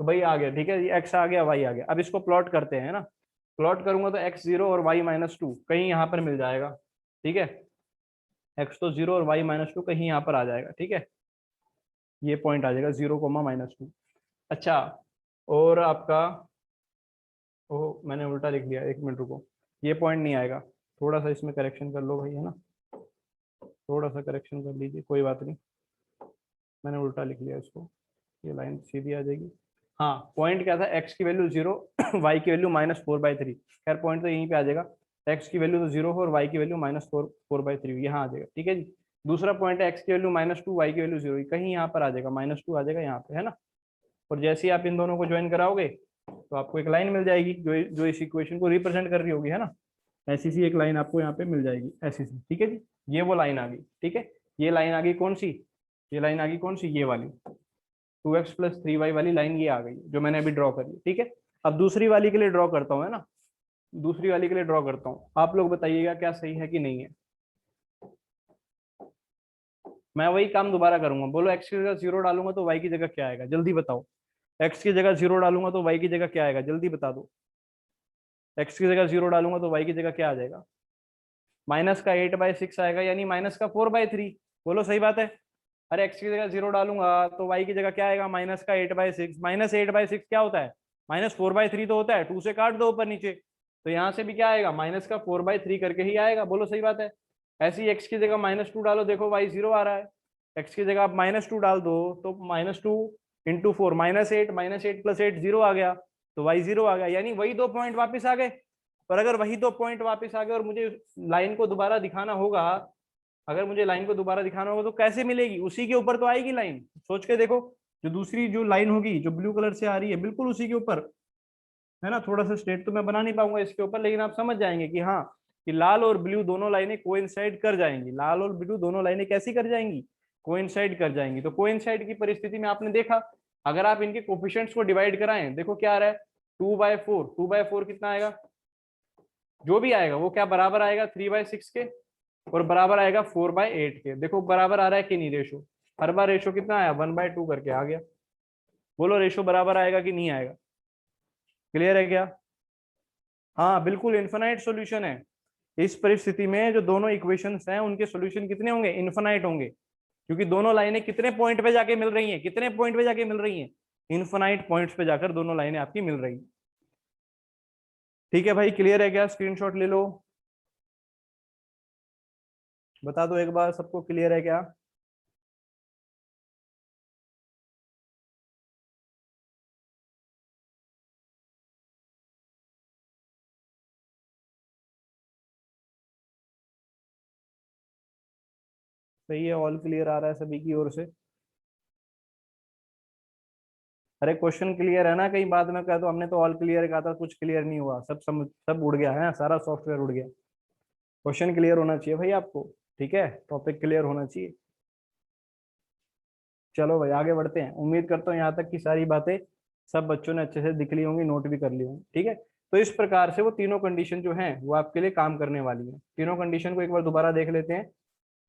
तो भाई आ गया, ठीक है, ये एक्स आ गया, वाई आ गया। अब इसको प्लॉट करते हैं ना। प्लॉट करूंगा तो x0 और y-2 कहीं यहाँ पर मिल जाएगा। ठीक है, x तो 0 और y-2 कहीं यहाँ पर आ जाएगा। ठीक है, ये पॉइंट आ जाएगा 0, -2। अच्छा, और आपका, ओ मैंने उल्टा लिख दिया, 1 मिनट रुको। ये पॉइंट नहीं आएगा, थोड़ा सा इसमें करेक्शन कर लो भाई, है ना। थोड़ा सा करेक्शन कर लीजिए, कोई बात नहीं। मैंने उल्टा लिख लिया इसको, ये लाइन सीधी आ जाएगी। हाँ, पॉइंट क्या था, x की वैल्यू 0 y की वैल्यू -4/3। खैर पॉइंट तो यहीं पे आ जाएगा, x की वैल्यू तो 0 हो और y की वैल्यू -4/3 यहाँ आ जाएगा। ठीक है जी। दूसरा पॉइंट है x की वैल्यू -2, y की वैल्यू 0, कहीं यहाँ पर आ जाएगा, -2 आ जाएगा यहाँ पे, है ना। और जैसे ही आप इन दोनों को ज्वाइन कराओगे तो आपको एक लाइन मिल जाएगी जो जो इस इक्वेशन को रिप्रेजेंट कर रही होगी, है ना। ऐसी सी एक लाइन आपको यहाँ पे मिल जाएगी, ऐसी सी। ठीक है जी, ये वो लाइन आ गई। ठीक है, ये लाइन आ गई कौन सी, ये लाइन आ गई कौन सी, ये वाली 2x + 3y वाली लाइन ये आ गई जो मैंने अभी ड्रॉ करी। ठीक है, अब दूसरी वाली के लिए ड्रॉ करता हूँ, है ना। दूसरी वाली के लिए ड्रॉ करता हूँ, आप लोग बताइएगा क्या सही है कि नहीं है। मैं वही काम दोबारा करूंगा, बोलो x की जगह 0 डालूंगा तो y की जगह क्या आएगा, जल्दी बताओ। x की जगह 0 डालूंगा तो y की जगह क्या आएगा, जल्दी बता दो। x की जगह 0 डालूंगा तो y की जगह क्या आ जाएगा, -8/6 आएगा, यानी -4/3। बोलो सही बात है। अरे x की जगह 0 डालूंगा तो y की जगह क्या आएगा, -8/6। -8/6 क्या होता है, -4/3 तो होता है। 2 से काट दो ऊपर नीचे, तो यहाँ से भी क्या आएगा, -4/3 करके ही आएगा। बोलो सही बात है। ऐसे ही x की जगह -2 डालो, देखो y 0 आ रहा है। x की जगह आप -2 डाल दो तो -2 × 4 -8, -8 + 8 0 आ गया, तो y 0 आ गया, यानी वही दो पॉइंट वापस आ गए। पर अगर वही दो पॉइंट वापस आ गए और मुझे लाइन को दोबारा दिखाना होगा, अगर मुझे लाइन को दोबारा दिखाना होगा तो कैसे मिलेगी, उसी के ऊपर तो आएगी लाइन। सोच के देखो, जो दूसरी जो लाइन होगी जो ब्लू कलर से आ रही है, बिल्कुल उसी के ऊपर। है ना। थोड़ा सा स्टेट तो मैं बना नहीं पाऊंगा इसके ऊपर, लेकिन आप समझ जाएंगे कि हाँ, कि लाल और ब्लू दोनों लाइनें कोइंसाइड कर जाएंगी। लाल और ब्लू दोनों लाइनें कैसी कर जाएंगी? कोइंसाइड कर जाएंगी। तो कोइंसाइड की परिस्थिति में आपने देखा, अगर आप इनके कोफिशिएंट्स को डिवाइड कराएं, देखो क्या आ रहा है, 2/4। 2/4 कितना आएगा? जो भी आएगा वो क्या बराबर आएगा? 3/6 के, और बराबर आएगा 4/8 के। देखो बराबर आ रहा है कि नहीं रेशो? हर बार रेशो कितना आया? 1/2 करके आ गया। बोलो रेशो बराबर आएगा कि नहीं आएगा? क्लियर है क्या? हाँ बिल्कुल, इन्फिनाइट सॉल्यूशन है। इस परिस्थिति में जो दोनों इक्वेशंस हैं उनके सॉल्यूशन कितने होंगे? इन्फिनाइट होंगे, क्योंकि दोनों लाइनें कितने पॉइंट पे जाके मिल रही हैं? कितने पॉइंट पे जाके मिल रही हैं? इन्फिनाइट पॉइंट्स पे जाकर दोनों लाइनें आपकी मिल रही हैं। ठीक है भाई, क्लियर है क्या? स्क्रीनशॉट ले लो, बता दो एक बार सबको, क्लियर है क्या? सही है, ऑल क्लियर आ रहा है सभी की ओर से। अरे क्वेश्चन क्लियर है ना? कहीं बाद में कह दो हमने तो ऑल क्लियर कहा था, कुछ क्लियर नहीं हुआ, सब उड़ गया है, सारा सॉफ्टवेयर उड़ गया। क्वेश्चन क्लियर होना चाहिए भाई आपको, ठीक है, टॉपिक क्लियर होना चाहिए। चलो भाई आगे बढ़ते हैं। उम्मीद करता हूँ यहाँ तक की सारी बातें सब बच्चों ने अच्छे से दिख ली होंगी, नोट भी कर ली होंगी, ठीक है। तो इस प्रकार से वो तीनों कंडीशन जो हैं वो आपके लिए काम करने वाली हैं। तीनों कंडीशन को एक बार दोबारा देख लेते हैं,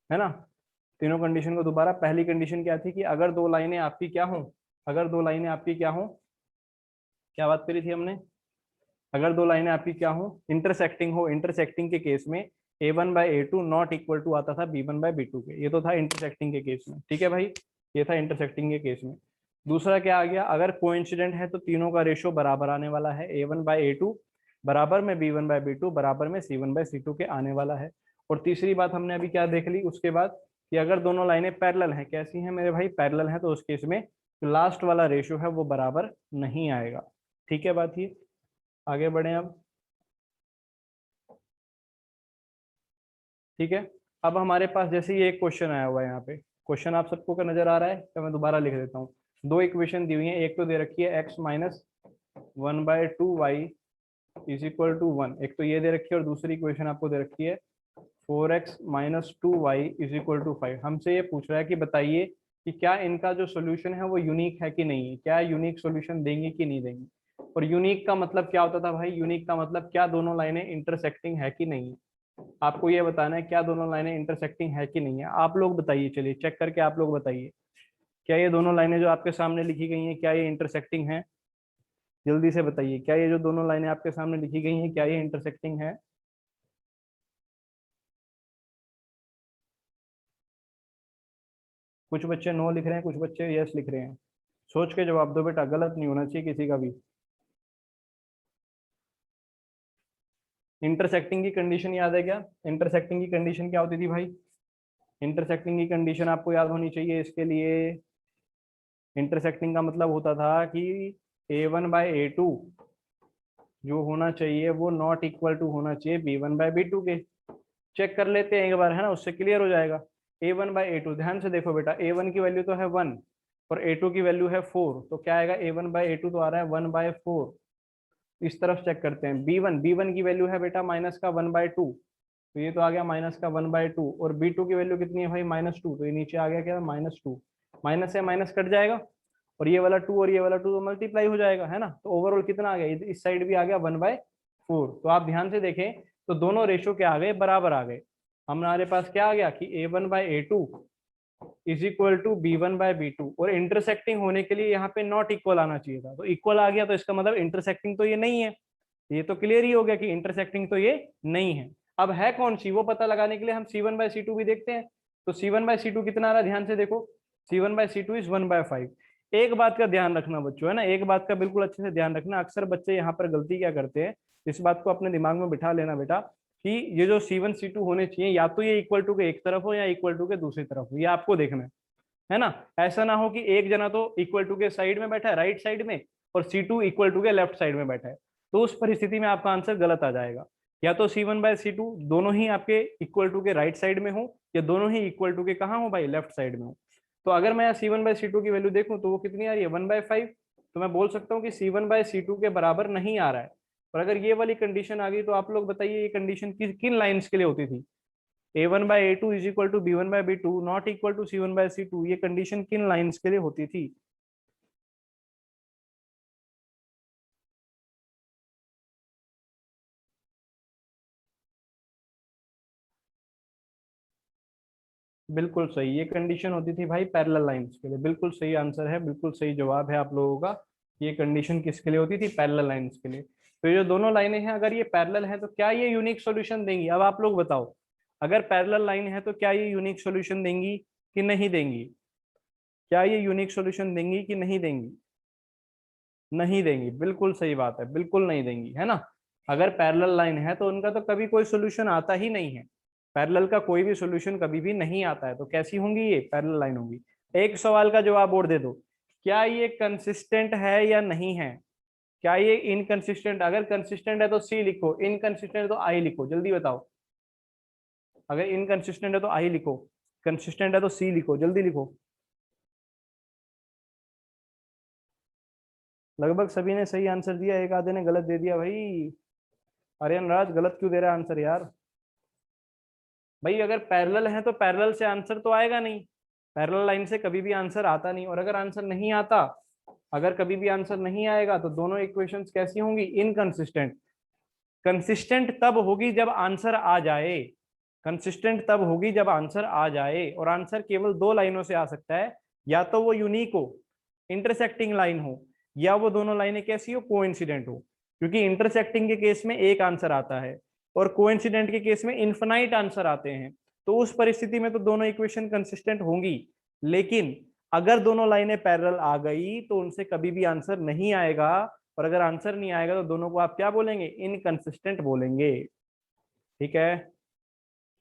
है ना। तीनों कंडीशन को दोबारा, पहली कंडीशन क्या थी कि अगर दो लाइनें आपकी क्या हो, अगर दो लाइनें आपकी क्या हो, क्या बात करी थी हमने? अगर दो लाइनें आपकी क्या हो, इंटरसेक्टिंग हो, इंटरसेक्टिंग के केस में A1/A2 नॉट इक्वल टू आता था B1/B2 के, ये तो था इंटरसेक्टिंग के केस में, ठीक है भाई, ये था इंटरसेक्टिंग के केस में। दूसरा क्या आ गया, अगर कोइंसिडेंट है तो तीनों का रेशियो बराबर आने वाला है, A1/A2 बराबर में B1/B2 बराबर में C1/C2 के आने वाला है। और तीसरी बात हमने अभी क्या देख ली उसके बाद, कि अगर दोनों लाइनें पैरेलल हैं, कैसी हैं मेरे भाई? पैरेलल हैं, तो उस केस में लास्ट वाला रेशियो है वो बराबर नहीं आएगा। ठीक है बात ये, आगे बढ़े अब। ठीक है, अब हमारे पास जैसे ये एक क्वेश्चन आया हुआ है, यहाँ पे क्वेश्चन आप सबको का नजर आ रहा है, तो मैं दोबारा लिख देता हूँ। दो इक्वेशन दी हुई है, एक तो दे रखी है x-1/2y इज इक्वल टू 1, एक तो ये दे रखी है, और दूसरी इक्वेशन आपको दे रखी है 4x-2y इज इक्वल टू 5। हमसे ये पूछ रहा है कि बताइए कि क्या इनका जो सोल्यूशन है वो यूनिक है कि नहीं है, क्या यूनिक सोल्यूशन देंगे कि नहीं देंगे। और यूनिक का मतलब क्या होता था भाई? यूनिक का मतलब क्या दोनों लाइनें इंटरसेक्टिंग है कि नहीं है। आपको ये बताना है क्या दोनों लाइनें इंटरसेक्टिंग है कि नहीं है। आप लोग बताइए, चलिए चेक करके आप लोग बताइए, क्या ये दोनों लाइनें जो आपके सामने लिखी गई हैं क्या ये इंटरसेक्टिंग है? जल्दी से बताइए, क्या ये जो दोनों लाइनें आपके सामने लिखी गई हैं क्या ये इंटरसेक्टिंग है? कुछ बच्चे नो लिख रहे हैं, कुछ बच्चे यस लिख रहे हैं। सोच के जवाब दो बेटा, गलत नहीं होना चाहिए किसी का भी। इंटरसेक्टिंग की कंडीशन याद है क्या? इंटरसेक्टिंग की कंडीशन क्या होती थी भाई? इंटरसेक्टिंग की कंडीशन आपको याद होनी चाहिए इसके लिए। इंटरसेक्टिंग का मतलब होता था कि A1/A2 जो होना चाहिए वो नॉट इक्वल टू होना चाहिए B1/B2 के। चेक कर लेते हैं एक बार, है ना, उससे क्लियर हो जाएगा। A1/A2, ध्यान से देखो बेटा, A1 की वैल्यू तो है 1 और A2 की वैल्यू है 4, तो क्या आएगा? A1/A2 तो आ रहा है 1/4। इस तरफ चेक करते हैं, B1 की वैल्यू है बेटा माइनस का 1/2, तो ये तो आ गया माइनस का 1/2। और B2 की वैल्यू कितनी है भाई? -2, तो ये नीचे आ गया क्या? -2। माइनस से माइनस कट जाएगा, और ये वाला 2 और ये वाला 2 तो मल्टीप्लाई हो जाएगा, है ना। तो ओवरऑल कितना आ गया? इस साइड भी आ गया 1/4। तो आप ध्यान से देखें तो दोनों रेशो क्या आ गए? बराबर आ गए। हमारे पास क्या आ गया कि A1/A2 is equal to B1/B2, और इंटरसेक्टिंग होने के लिए यहाँ पे नॉट इक्वल आना चाहिए था, तो इक्वल आ गया, तो इसका मतलब इंटरसेक्टिंग तो ये नहीं है। ये तो क्लियर ही हो गया कि इंटरसेक्टिंग तो ये नहीं है। अब है कौन सी, वो पता लगाने के लिए हम C1/C2 भी देखते हैं। तो C1/C2 कितना आ रहा है? ध्यान से देखो, C1/C2 इज 1/5। एक बात का ध्यान रखना बच्चों, है ना, एक बात का बिल्कुल अच्छे से ध्यान रखना। अक्सर बच्चे यहाँ पर गलती क्या करते हैं, इस बात को अपने दिमाग में बिठा लेना बेटा, कि ये जो C1/C2 होने चाहिए या तो ये इक्वल टू के एक तरफ हो या इक्वल टू के दूसरी तरफ हो, ये आपको देखना है ना। ऐसा ना हो कि एक जना तो इक्वल टू के साइड में बैठा है, राइट साइड में, और C2 इक्वल टू के लेफ्ट साइड में बैठा है, तो उस परिस्थिति में आपका आंसर गलत आ जाएगा। या तो C1/C2 दोनों ही आपके इक्वल टू के राइट साइड में हो, या दोनों ही इक्वल टू के कहाँ हो भाई? लेफ्ट साइड में हो। तो अगर मैं C1/C2 की वैल्यू देखूं तो वो कितनी आ रही है? 1/5। तो मैं बोल सकता हूँ कि C1/C2 के बराबर नहीं आ रहा है। और अगर ये वाली कंडीशन आ गई तो आप लोग बताइए ये कंडीशन किन लाइंस के लिए होती थी? A1/A2 is equal to B1/B2 not equal to C1/C2, ये कंडीशन किन लाइंस के लिए होती थी? बिल्कुल सही, ये कंडीशन होती थी भाई पैरेलल लाइंस के लिए। बिल्कुल सही आंसर है, बिल्कुल सही जवाब है आप लोगों का। ये कंडीशन किसके लिए होती थी? पैरेलल लाइंस के लिए। तो ये जो दोनों लाइनें हैं अगर ये पैरेलल हैं तो क्या ये यूनिक सॉल्यूशन देंगी? अब आप लोग बताओ, अगर पैरेलल लाइन है तो क्या ये यूनिक सॉल्यूशन देंगी कि नहीं देंगी? क्या ये यूनिक सॉल्यूशन देंगी कि नहीं देंगी? नहीं देंगी, बिल्कुल सही बात है, बिल्कुल नहीं देंगी, है ना। अगर पैरेलल लाइन है तो उनका तो कभी कोई सोल्यूशन आता ही नहीं है। पैरेलल का कोई भी सोल्यूशन कभी भी नहीं आता है, तो कैसी होंगी? ये पैरेलल लाइन होंगी। एक सवाल का जवाब और दे दो, क्या ये कंसिस्टेंट है या नहीं है? क्या ये इनकंसिस्टेंट? अगर कंसिस्टेंट है तो सी लिखो, इनकंसिस्टेंट है तो आई लिखो, जल्दी बताओ। अगर इनकंसिस्टेंट है तो आई लिखो, कंसिस्टेंट है तो सी लिखो, जल्दी लिखो। लगभग सभी ने सही आंसर दिया, एक आधे ने गलत दे दिया भाई। आर्यन राज गलत क्यों दे रहा है आंसर यार? भाई अगर पैरेलल है तो पैरेलल से आंसर तो आएगा नहीं, पैरेलल लाइन से कभी भी आंसर आता नहीं। और अगर आंसर नहीं आता, अगर कभी भी आंसर नहीं आएगा तो दोनों इक्वेशंस कैसी होंगी? इनकंसिस्टेंट। कंसिस्टेंट तब होगी जब आंसर आ जाए, कंसिस्टेंट तब होगी जब आंसर आ जाए। और आंसर केवल दो लाइनों से आ सकता है, या तो वो यूनिक हो, इंटरसेक्टिंग लाइन हो, या वो दोनों लाइनें कैसी हो? कोइंसिडेंट हो। क्योंकि इंटरसेक्टिंग के केस में एक आंसर आता है और कोइंसिडेंट के केस में इन्फिनाइट आंसर आते हैं। तो उस परिस्थिति में तो दोनों इक्वेशन कंसिस्टेंट होंगी। लेकिन अगर दोनों लाइनें पैरेलल आ गई तो उनसे कभी भी आंसर नहीं आएगा। और अगर आंसर नहीं आएगा तो दोनों को आप क्या बोलेंगे? इनकंसिस्टेंट बोलेंगे। ठीक है,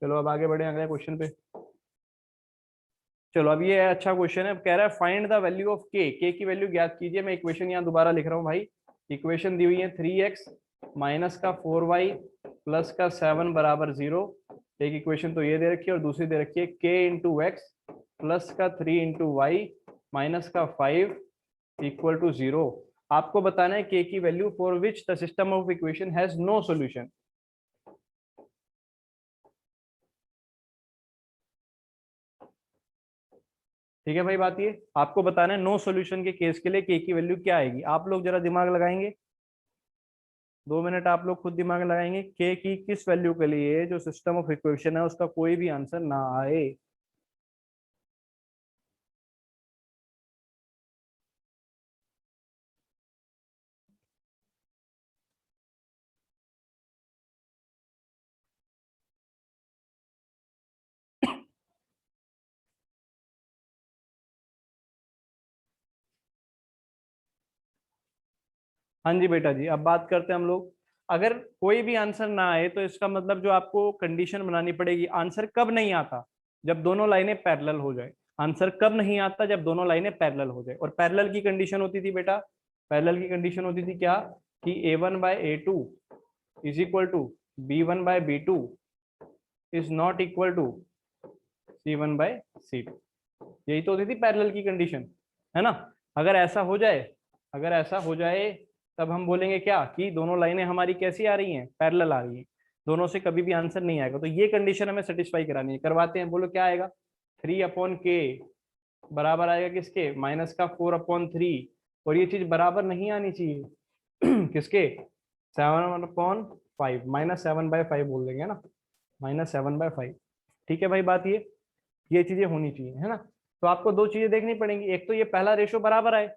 चलो अब आगे बढ़े अगले क्वेश्चन पे। चलो अब ये अच्छा क्वेश्चन है, कह रहा है फाइंड द वैल्यू ऑफ के की वैल्यू ज्ञात कीजिए। मैं इक्वेशन यहाँ दोबारा लिख रहा हूँ भाई। इक्वेशन दी हुई है 3x माइनस का 4y प्लस का 7 बराबर 0। एक इक्वेशन तो ये दे रखी है और दूसरी दे रखी है k इंटू एक्स प्लस का 3 इंटू वाई माइनस का 5 इक्वल टू 0। आपको बताना है k की value for which the system of equation has no solution. ठीक है भाई, बात ये आपको बताना है नो सॉल्यूशन के केस के लिए के की वैल्यू क्या आएगी। आप लोग जरा दिमाग लगाएंगे, 2 मिनट आप लोग खुद दिमाग लगाएंगे के की किस वैल्यू के लिए जो सिस्टम ऑफ इक्वेशन है उसका कोई भी आंसर ना आए। हाँ जी बेटा जी, अब बात करते हैं हम लोग। अगर कोई भी आंसर ना आए तो इसका मतलब जो आपको कंडीशन बनानी पड़ेगी, आंसर कब नहीं आता? जब दोनों लाइनें पैरेलल हो जाए। आंसर कब नहीं आता? जब दोनों लाइनें पैरेलल हो जाए। और पैरेलल की कंडीशन होती थी बेटा, पैरेलल की कंडीशन होती थी क्या? कि A1/A2 is equal to B1/B2 is not equal to C1/C2। यही तो होती थी पैरेलल की कंडीशन, है ना। अगर ऐसा हो जाए, अगर ऐसा हो जाए तब हम बोलेंगे क्या? कि दोनों लाइनें हमारी कैसी आ रही हैं? पैरेलल आ रही हैं। दोनों से कभी भी आंसर नहीं आएगा। तो ये कंडीशन हमें सेटिस्फाई करानी है, करवाते हैं। बोलो क्या आएगा? 3/k बराबर आएगा किसके? -4/3। और ये चीज बराबर नहीं आनी चाहिए किसके? 7/5, -7/5 बोल देंगे ना, -7/5। ठीक है भाई, बात ये चीजें होनी चाहिए, है ना। तो आपको दो चीजें देखनी पड़ेंगी, एक तो ये पहला रेशो बराबर आए।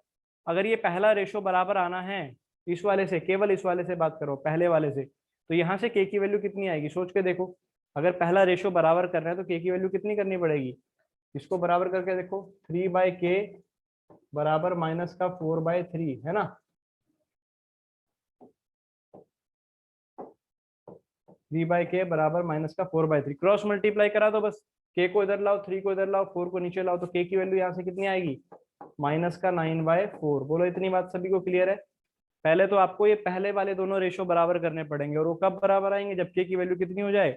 अगर ये पहला रेशो बराबर आना है इस वाले से, केवल इस वाले से बात करो, पहले वाले से, तो यहाँ से के की वैल्यू कितनी आएगी? सोच के देखो। अगर पहला रेशो बराबर कर रहे हैं तो के की वैल्यू कितनी करनी पड़ेगी? इसको बराबर करके देखो, 3/k बराबर -4/3, है ना। 3/k बराबर -4/3, क्रॉस मल्टीप्लाई करा दो बस। के को इधर लाओ, 3 को इधर लाओ, 4 को नीचे लाओ, तो के की वैल्यू यहाँ से कितनी आएगी? -9/4। बोलो इतनी बात सभी को क्लियर है? पहले तो आपको ये पहले वाले दोनों रेशो बराबर करने पड़ेंगे, और वो कब बराबर आएंगे? जब के की वैल्यू कितनी हो जाए?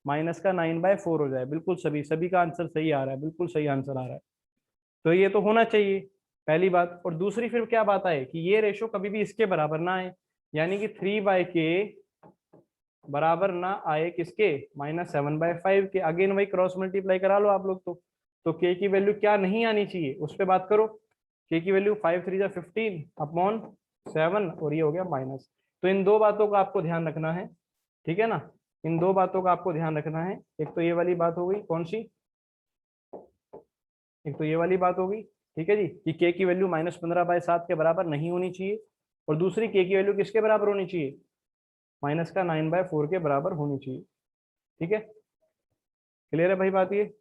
-9/4 हो जाए। बिल्कुल सभी का आंसर सही आ रहा है, बिल्कुल सही आंसर आ रहा है। तो ये तो होना चाहिए। पहली बात। और दूसरी फिर क्या बात आए कि ये रेशो कभी भी इसके बराबर ना आए, यानी कि 3/k बराबर ना आए किसके, -7/5 के। अगेन वही क्रॉस मल्टीप्लाई करा लो आप लोग तो k की वैल्यू क्या नहीं आनी चाहिए उस पर बात करो। k की वैल्यू 5 3 जा 15 अपॉन 7 और ये हो गया माइनस। तो इन दो बातों का आपको ध्यान रखना है, ठीक है ना। इन दो बातों का आपको ध्यान रखना है। एक तो ये वाली बात हो गई, कौन सी, एक तो ये वाली बात होगी, ठीक है जी, कि k की वैल्यू -15/7 के बराबर नहीं होनी चाहिए, और दूसरी k की वैल्यू किसके बराबर होनी चाहिए, -9/4 के बराबर होनी चाहिए। ठीक है, क्लियर है भाई बात ये।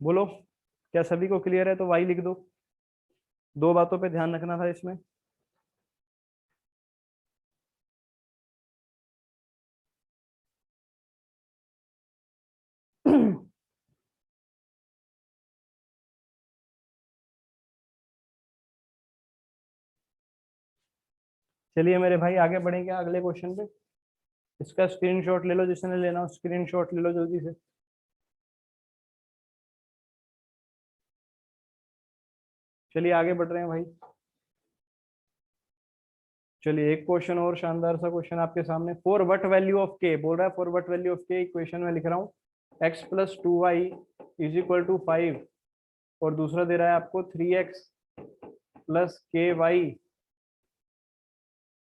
बोलो, क्या सभी को क्लियर है, तो वाई लिख दो। दो बातों पे ध्यान रखना था इसमें। चलिए मेरे भाई आगे बढ़ेंगे अगले क्वेश्चन पे। इसका स्क्रीनशॉट ले लो, जिसने लेना हो स्क्रीनशॉट ले लो जल्दी से। चलिए आगे बढ़ रहे हैं भाई। चलिए एक क्वेश्चन और शानदार सा क्वेश्चन आपके सामने। फॉर वट वैल्यू ऑफ के बोल रहा है, फॉर वट वैल्यू ऑफ के इक्वेशन में लिख रहा हूँ x+2y = 5, और दूसरा दे रहा है आपको 3x + ky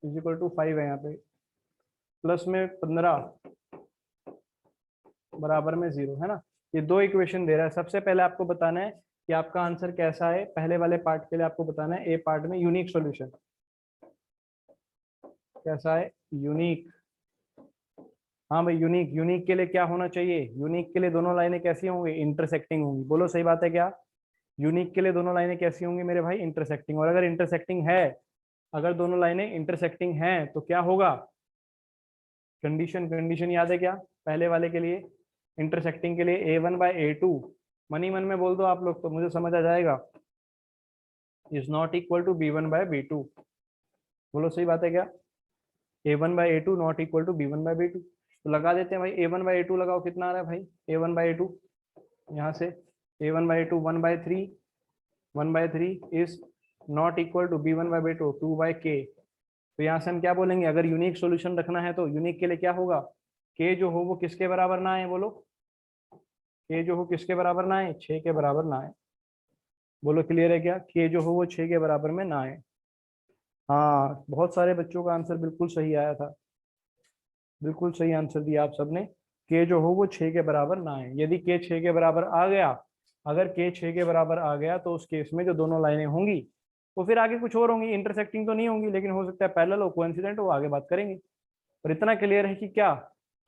= 5 है यहाँ पे, प्लस में 15 बराबर में 0 है ना। ये दो इक्वेशन दे रहा है। सबसे पहले आपको बताना है कि आपका आंसर कैसा है। पहले वाले पार्ट के लिए आपको बताना है, ए पार्ट में यूनिक सॉल्यूशन कैसा है, यूनिक। हाँ भाई यूनिक, यूनिक के लिए क्या होना चाहिए, यूनिक के लिए दोनों लाइनें कैसी होंगी, इंटरसेक्टिंग होंगी। बोलो सही बात है क्या, यूनिक के लिए दोनों लाइनें कैसी होंगी मेरे भाई, इंटरसेक्टिंग। और अगर इंटरसेक्टिंग है, अगर दोनों लाइनें इंटरसेक्टिंग हैं तो क्या होगा, कंडीशन, कंडीशन याद है क्या पहले वाले के लिए, इंटरसेक्टिंग के लिए a1/a2, मनी मन में बोल दो आप लोग तो मुझे समझ आ जाएगा, ≠ b1/b2। बोलो सही बात है क्या, a1/a2 ≠ b1/b2। तो लगा देते हैं भाई, a1/a2 लगाओ, कितना आ रहा है भाई a1/a2, यहाँ से a1/a2 1/3, 1/3 इज ≠ b1/b2 2/k। तो यहाँ से हम क्या बोलेंगे, अगर यूनिक सॉल्यूशन रखना है तो यूनिक के लिए क्या होगा, के जो हो वो किसके बराबर ना आए, बोलो के जो हो किसके बराबर ना आए, 6 के बराबर ना आए। बोलो क्लियर है क्या, के जो हो वो 6 के बराबर में ना आए। हाँ बहुत सारे बच्चों का आंसर बिल्कुल सही आया था, बिल्कुल सही आंसर दिया आप सबने। के जो हो वो 6 के बराबर ना आए। यदि के 6 के बराबर आ गया, अगर के 6 के बराबर आ गया तो उस केस में जो दोनों लाइनें होंगी वो फिर आगे कुछ और होंगी, इंटरसेक्टिंग तो नहीं होंगी, लेकिन हो सकता है पैरेलल हो, कोइंसिडेंट हो, आगे बात करेंगे। और इतना क्लियर है कि क्या,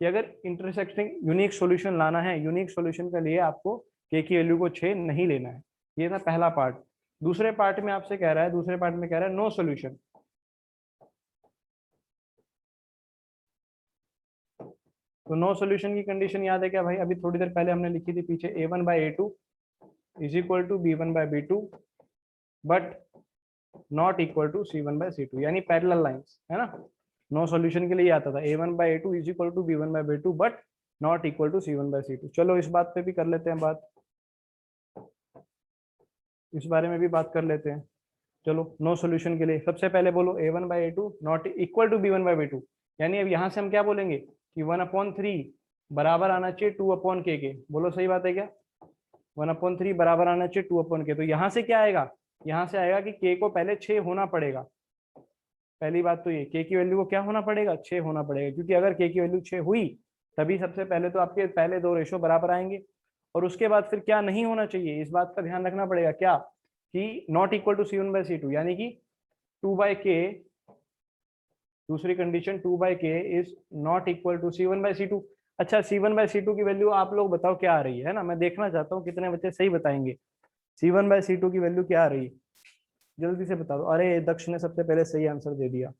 कि अगर इंटरसेक्टिंग यूनिक सॉल्यूशन लाना है, यूनिक सॉल्यूशन के लिए आपको के की वैल्यू को 6 नहीं लेना है। ये था पहला पार्ट। दूसरे पार्ट में आपसे कह रहा है, दूसरे पार्ट में कह रहा है नो सॉल्यूशन। तो नो सॉल्यूशन की कंडीशन याद है क्या भाई, अभी थोड़ी देर पहले हमने लिखी थी पीछे, a1/a2 = b1/b2 but not equal to c1/c2, यानी पैरेलल लाइंस है ना। नो सॉल्यूशन के लिए आता था a1/a2 = b1/b2 but not equal to c1/c2। चलो इस बात पे भी कर लेते हैं बात, इस बारे में भी बात कर लेते हैं। चलो नो सॉल्यूशन के लिए सबसे पहले बोलो a1/a2 not equal to b1/b2, यानी अब यहाँ से हम क्या बोलेंगे कि 1/3 बराबर आना चाहिए 2/k के। बोलो सही बात है क्या, 1/3 बराबर आना चाहिए 2/k। तो यहाँ से क्या आएगा, यहाँ से आएगा कि k को पहले 6 होना पड़ेगा। पहली बात तो ये, k की वैल्यू को क्या होना पड़ेगा, 6 होना पड़ेगा, क्योंकि अगर k की वैल्यू 6 हुई तभी सबसे पहले तो आपके पहले दो रेशो बराबर आएंगे। और उसके बाद फिर क्या नहीं होना चाहिए, इस बात का ध्यान रखना पड़ेगा क्या, कि नॉट इक्वल टू c1/c2, यानी कि 2/k, दूसरी condition 2/k is not equal to c1/c2। अच्छा c1/c2 की वैल्यू आप लोग बताओ क्या आ रही है ना, मैं देखना चाहता हूँ कितने बच्चे सही बताएंगे। c1/c2 की वैल्यू क्या आ रही है, जल्दी से बता दो। अरे दक्ष ने सबसे पहले सही आंसर दे दिया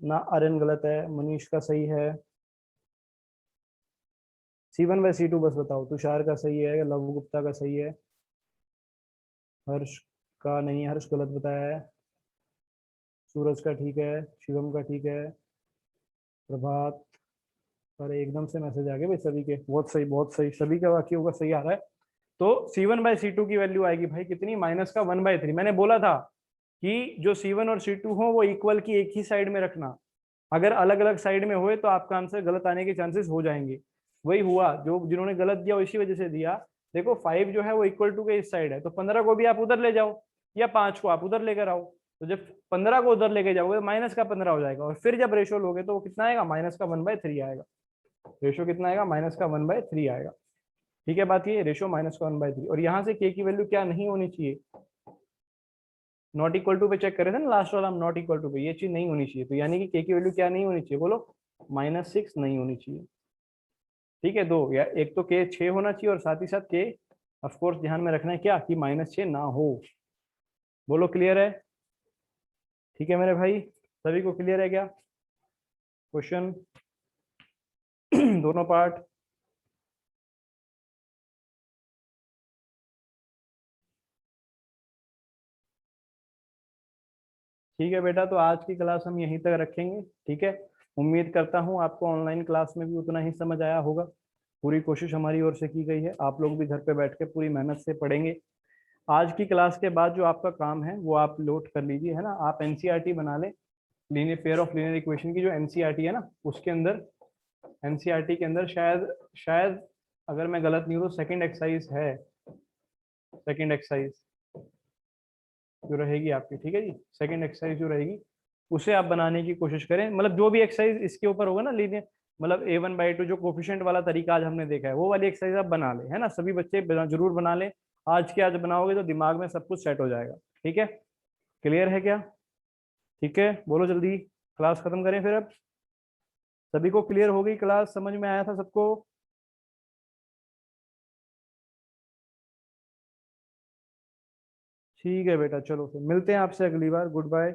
ना, आर्यन गलत है, मनीष का सही है। c1/c2 बस बताओ, तुषार का सही है, लघु गुप्ता का सही है, हर्ष का नहीं, हर्ष गलत बताया है, सूरज का ठीक है, शिवम का ठीक है, प्रभात, अरे एकदम से मैसेज आ गया भाई सभी के, बहुत सही बहुत सही, सभी का वाक्य होगा सही आ रहा है। तो C1/C2 की वैल्यू आएगी भाई कितनी, -1/3। मैंने बोला था कि जो C1 और C2 हो वो इक्वल की एक ही साइड में रखना, अगर अलग अलग साइड में हुए तो आपका आंसर गलत आने के चांसेस हो जाएंगे। वही हुआ, जो जिन्होंने गलत दिया इसी वजह से दिया। देखो 5 जो है वो इक्वल टू के इस साइड है, तो 15 को भी आप उधर ले जाओ, या 5 को आप उधर लेकर आओ। तो जब 15 को उधर लेके जाओगे तो -15 हो जाएगा, और फिर जब रेशो लोगे तो वो कितना आएगा, -1/3 आएगा। रेशो कितना आएगा, -1/3 आएगा। ठीक है बात, ये रेशो -1/3। और यहाँ से के की वैल्यू क्या नहीं होनी चाहिए, नॉट इक्वल टू पे चेक करे थे ना लास्ट वाला हम, नॉट इक्वल टू पे, ये चीज नहीं होनी चाहिए। तो यानी कि के की वैल्यू क्या नहीं होनी चाहिए, बोलो, -6 नहीं होनी चाहिए। ठीक है, दो या एक तो के 6 होना चाहिए, और साथ ही साथ के ऑफ कोर्स ध्यान में रखना है क्या, कि -6 ना हो। बोलो क्लियर है? ठीक है मेरे भाई, सभी को क्लियर है क्या क्वेश्चन? दोनों पार्ट? ठीक है बेटा, तो आज की क्लास हम यहीं तक रखेंगे। ठीक है, उम्मीद करता हूँ आपको ऑनलाइन क्लास में भी उतना ही समझ आया होगा। पूरी कोशिश हमारी ओर से की गई है, आप लोग भी घर पे बैठ के पूरी मेहनत से पढ़ेंगे। आज की क्लास के बाद जो आपका काम है वो आप नोट कर लीजिए, है ना, आप एनसीईआरटी बना ले, linear pair of linear equation की जो एनसीईआरटी है ना, उसके अंदर, एनसीईआरटी के अंदर शायद शायद अगर मैं गलत नहीं हूँ तो सेकंड एक्सरसाइज है, सेकंड एक्सरसाइज जो रहेगी आपकी, ठीक है जी, सेकंड एक्सरसाइज जो रहेगी उसे आप बनाने की कोशिश करें। मतलब जो भी एक्सरसाइज इसके ऊपर होगा ना लीनियर, मतलब A1/2 जो कोफिशिएंट वाला तरीका आज हमने देखा है, वो वाली एक्सरसाइज आप बना ले, है ना, सभी बच्चे जरूर बना ले। आज के आज बनाओगे तो दिमाग में सब कुछ सेट हो जाएगा। ठीक है, क्लियर है क्या? ठीक है, बोलो जल्दी, क्लास खत्म करें फिर अब। सभी को क्लियर हो गई क्लास, समझ में आया था सबको? ठीक है बेटा, चलो फिर मिलते हैं आपसे अगली बार, गुड बाय।